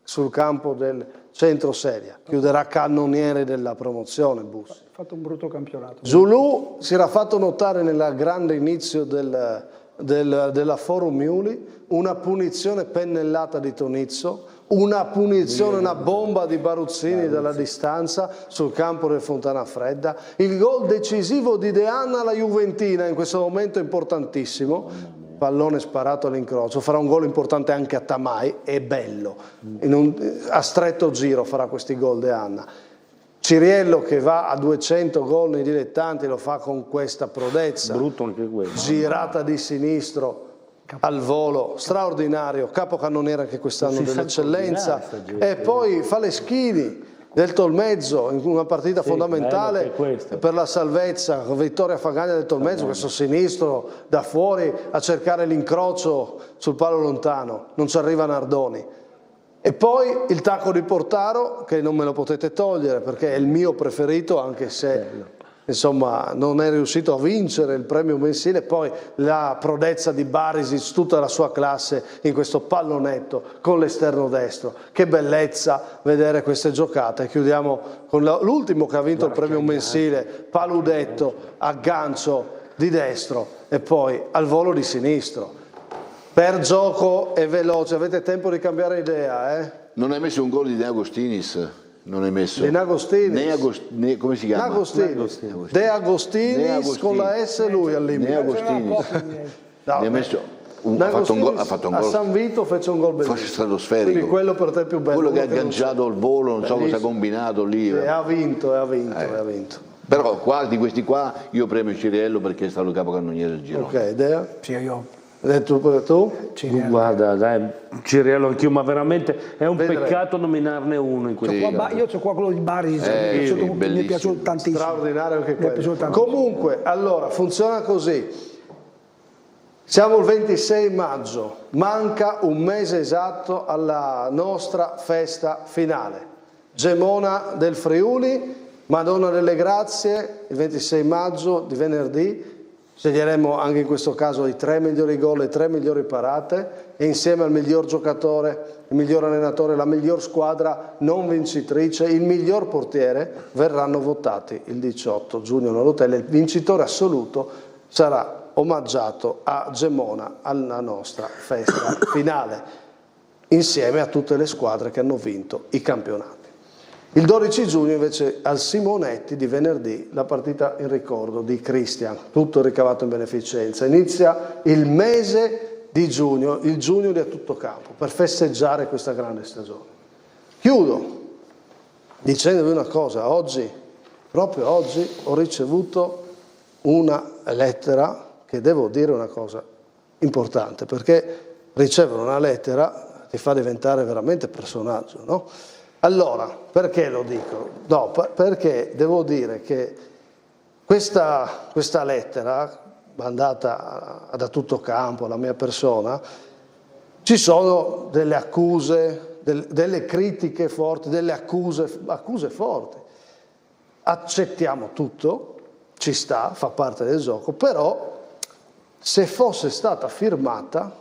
sul campo del centro sedia. Chiuderà cannoniere della promozione Bussi.
Ha fatto un brutto campionato.
Zulu si era fatto notare nel grande inizio della Forum Miuli, una punizione pennellata di Tonizzo, una punizione, una bomba di Baruzzini dalla distanza sul campo del Fontana Fredda, il gol decisivo di De Anna alla Juventina in questo momento importantissimo, pallone sparato all'incrocio, farà un gol importante anche a Tamai, è bello, a stretto giro farà questi gol De Anna. Ciriello che va a 200 gol nei dilettanti, lo fa con questa prodezza,
brutto anche questo.
Girata di sinistro al volo, straordinario, capocannoniere anche quest'anno dell'eccellenza, e poi fa le schini del Tolmezzo in una partita fondamentale per la salvezza, con Vittoria Fagagna del Tolmezzo, questo sinistro da fuori a cercare l'incrocio sul palo lontano, non ci arriva Nardoni. E poi il tacco di Portaro, che non me lo potete togliere perché è il mio preferito, anche se insomma non è riuscito a vincere il premio mensile. Poi la prodezza di Barisic, tutta la sua classe in questo pallonetto con l'esterno destro. Che bellezza vedere queste giocate. Chiudiamo con l'ultimo che ha vinto il premio mensile, Paludetto, aggancio di destro e poi al volo di sinistro. Per gioco e veloce, avete tempo di cambiare idea,
Non hai messo un gol di De Agostinis? Non hai messo?
Di Nagostinis.
Come si chiama?
Nagostinis. De Agostinis con la S lui al limite.
De Agostinis. Ne ha messo ha fatto un gol.
A San Vito fece un gol bellissimo.
Forse stratosferico.
Quindi quello per te è più bello.
Quello che ha agganciato al volo, non so cosa ha combinato lì.
Ha vinto.
Però qua, di questi qua, io premio Ciriello perché è stato capocannoniere del giro.
Ok, Dea?
Sì, io.
Tu?
Ciriello. Guarda, dai, Ciriello anch'io, ma veramente è un peccato nominarne uno in questo caso.
Io c'ho qua quello di Bari, mi è piaciuto tantissimo.
Straordinario anche quello. Comunque, allora, funziona così. Siamo il 26 maggio, manca un mese esatto alla nostra festa finale. Gemona del Friuli, Madonna delle Grazie, il 26 maggio di venerdì, Sceglieremo anche in questo caso i 3 migliori gol, le 3 migliori parate e insieme al miglior giocatore, il miglior allenatore, la miglior squadra non vincitrice, il miglior portiere verranno votati il 18 giugno nell'hotel. Il vincitore assoluto sarà omaggiato a Gemona alla nostra festa finale, insieme a tutte le squadre che hanno vinto i campionati. Il 12 giugno invece al Simonetti di venerdì la partita in ricordo di Cristian, tutto ricavato in beneficenza. Inizia il mese di giugno, il giugno di A Tutto Campo, per festeggiare questa grande stagione. Chiudo dicendovi una cosa, oggi, proprio oggi, ho ricevuto una lettera che devo dire una cosa importante, perché ricevere una lettera ti fa diventare veramente personaggio, no? Allora, perché lo dico? No, perché devo dire che questa lettera, mandata da Tutto Campo, alla mia persona, ci sono delle accuse, delle critiche forti, delle accuse forti. Accettiamo tutto, ci sta, fa parte del gioco, però se fosse stata firmata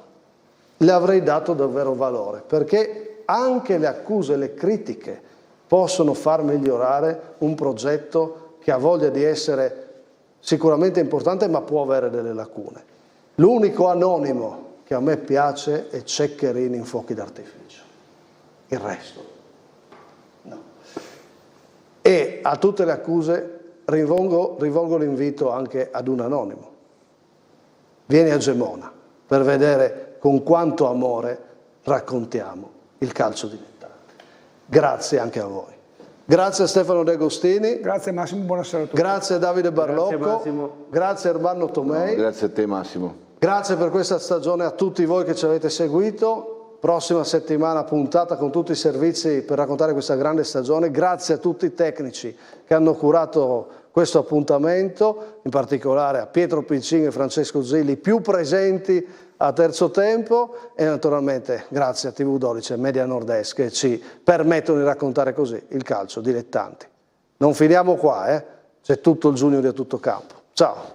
le avrei dato davvero valore, perché anche le accuse e le critiche possono far migliorare un progetto che ha voglia di essere sicuramente importante ma può avere delle lacune. L'unico anonimo che a me piace è Ceccherini in Fuochi d'Artificio, il resto no. E a tutte le accuse rivolgo l'invito anche ad un anonimo: vieni a Gemona per vedere con quanto amore raccontiamo il calcio dilettante. Grazie anche a voi. Grazie a Stefano De Agostini.
Grazie Massimo, buonasera a tutti.
Grazie a Davide Barlocco.
Grazie Massimo.
Grazie a Ermanno Tomei.
No, grazie a te Massimo.
Grazie per questa stagione a tutti voi che ci avete seguito. Prossima settimana puntata con tutti i servizi per raccontare questa grande stagione. Grazie a tutti i tecnici che hanno curato questo appuntamento, in particolare a Pietro Piccini e Francesco Zilli, più presenti a terzo tempo, e naturalmente grazie a TV12 e Media Nord-Est che ci permettono di raccontare così il calcio dilettanti. Non finiamo qua, c'è tutto il giugno di A Tutto Campo. Ciao!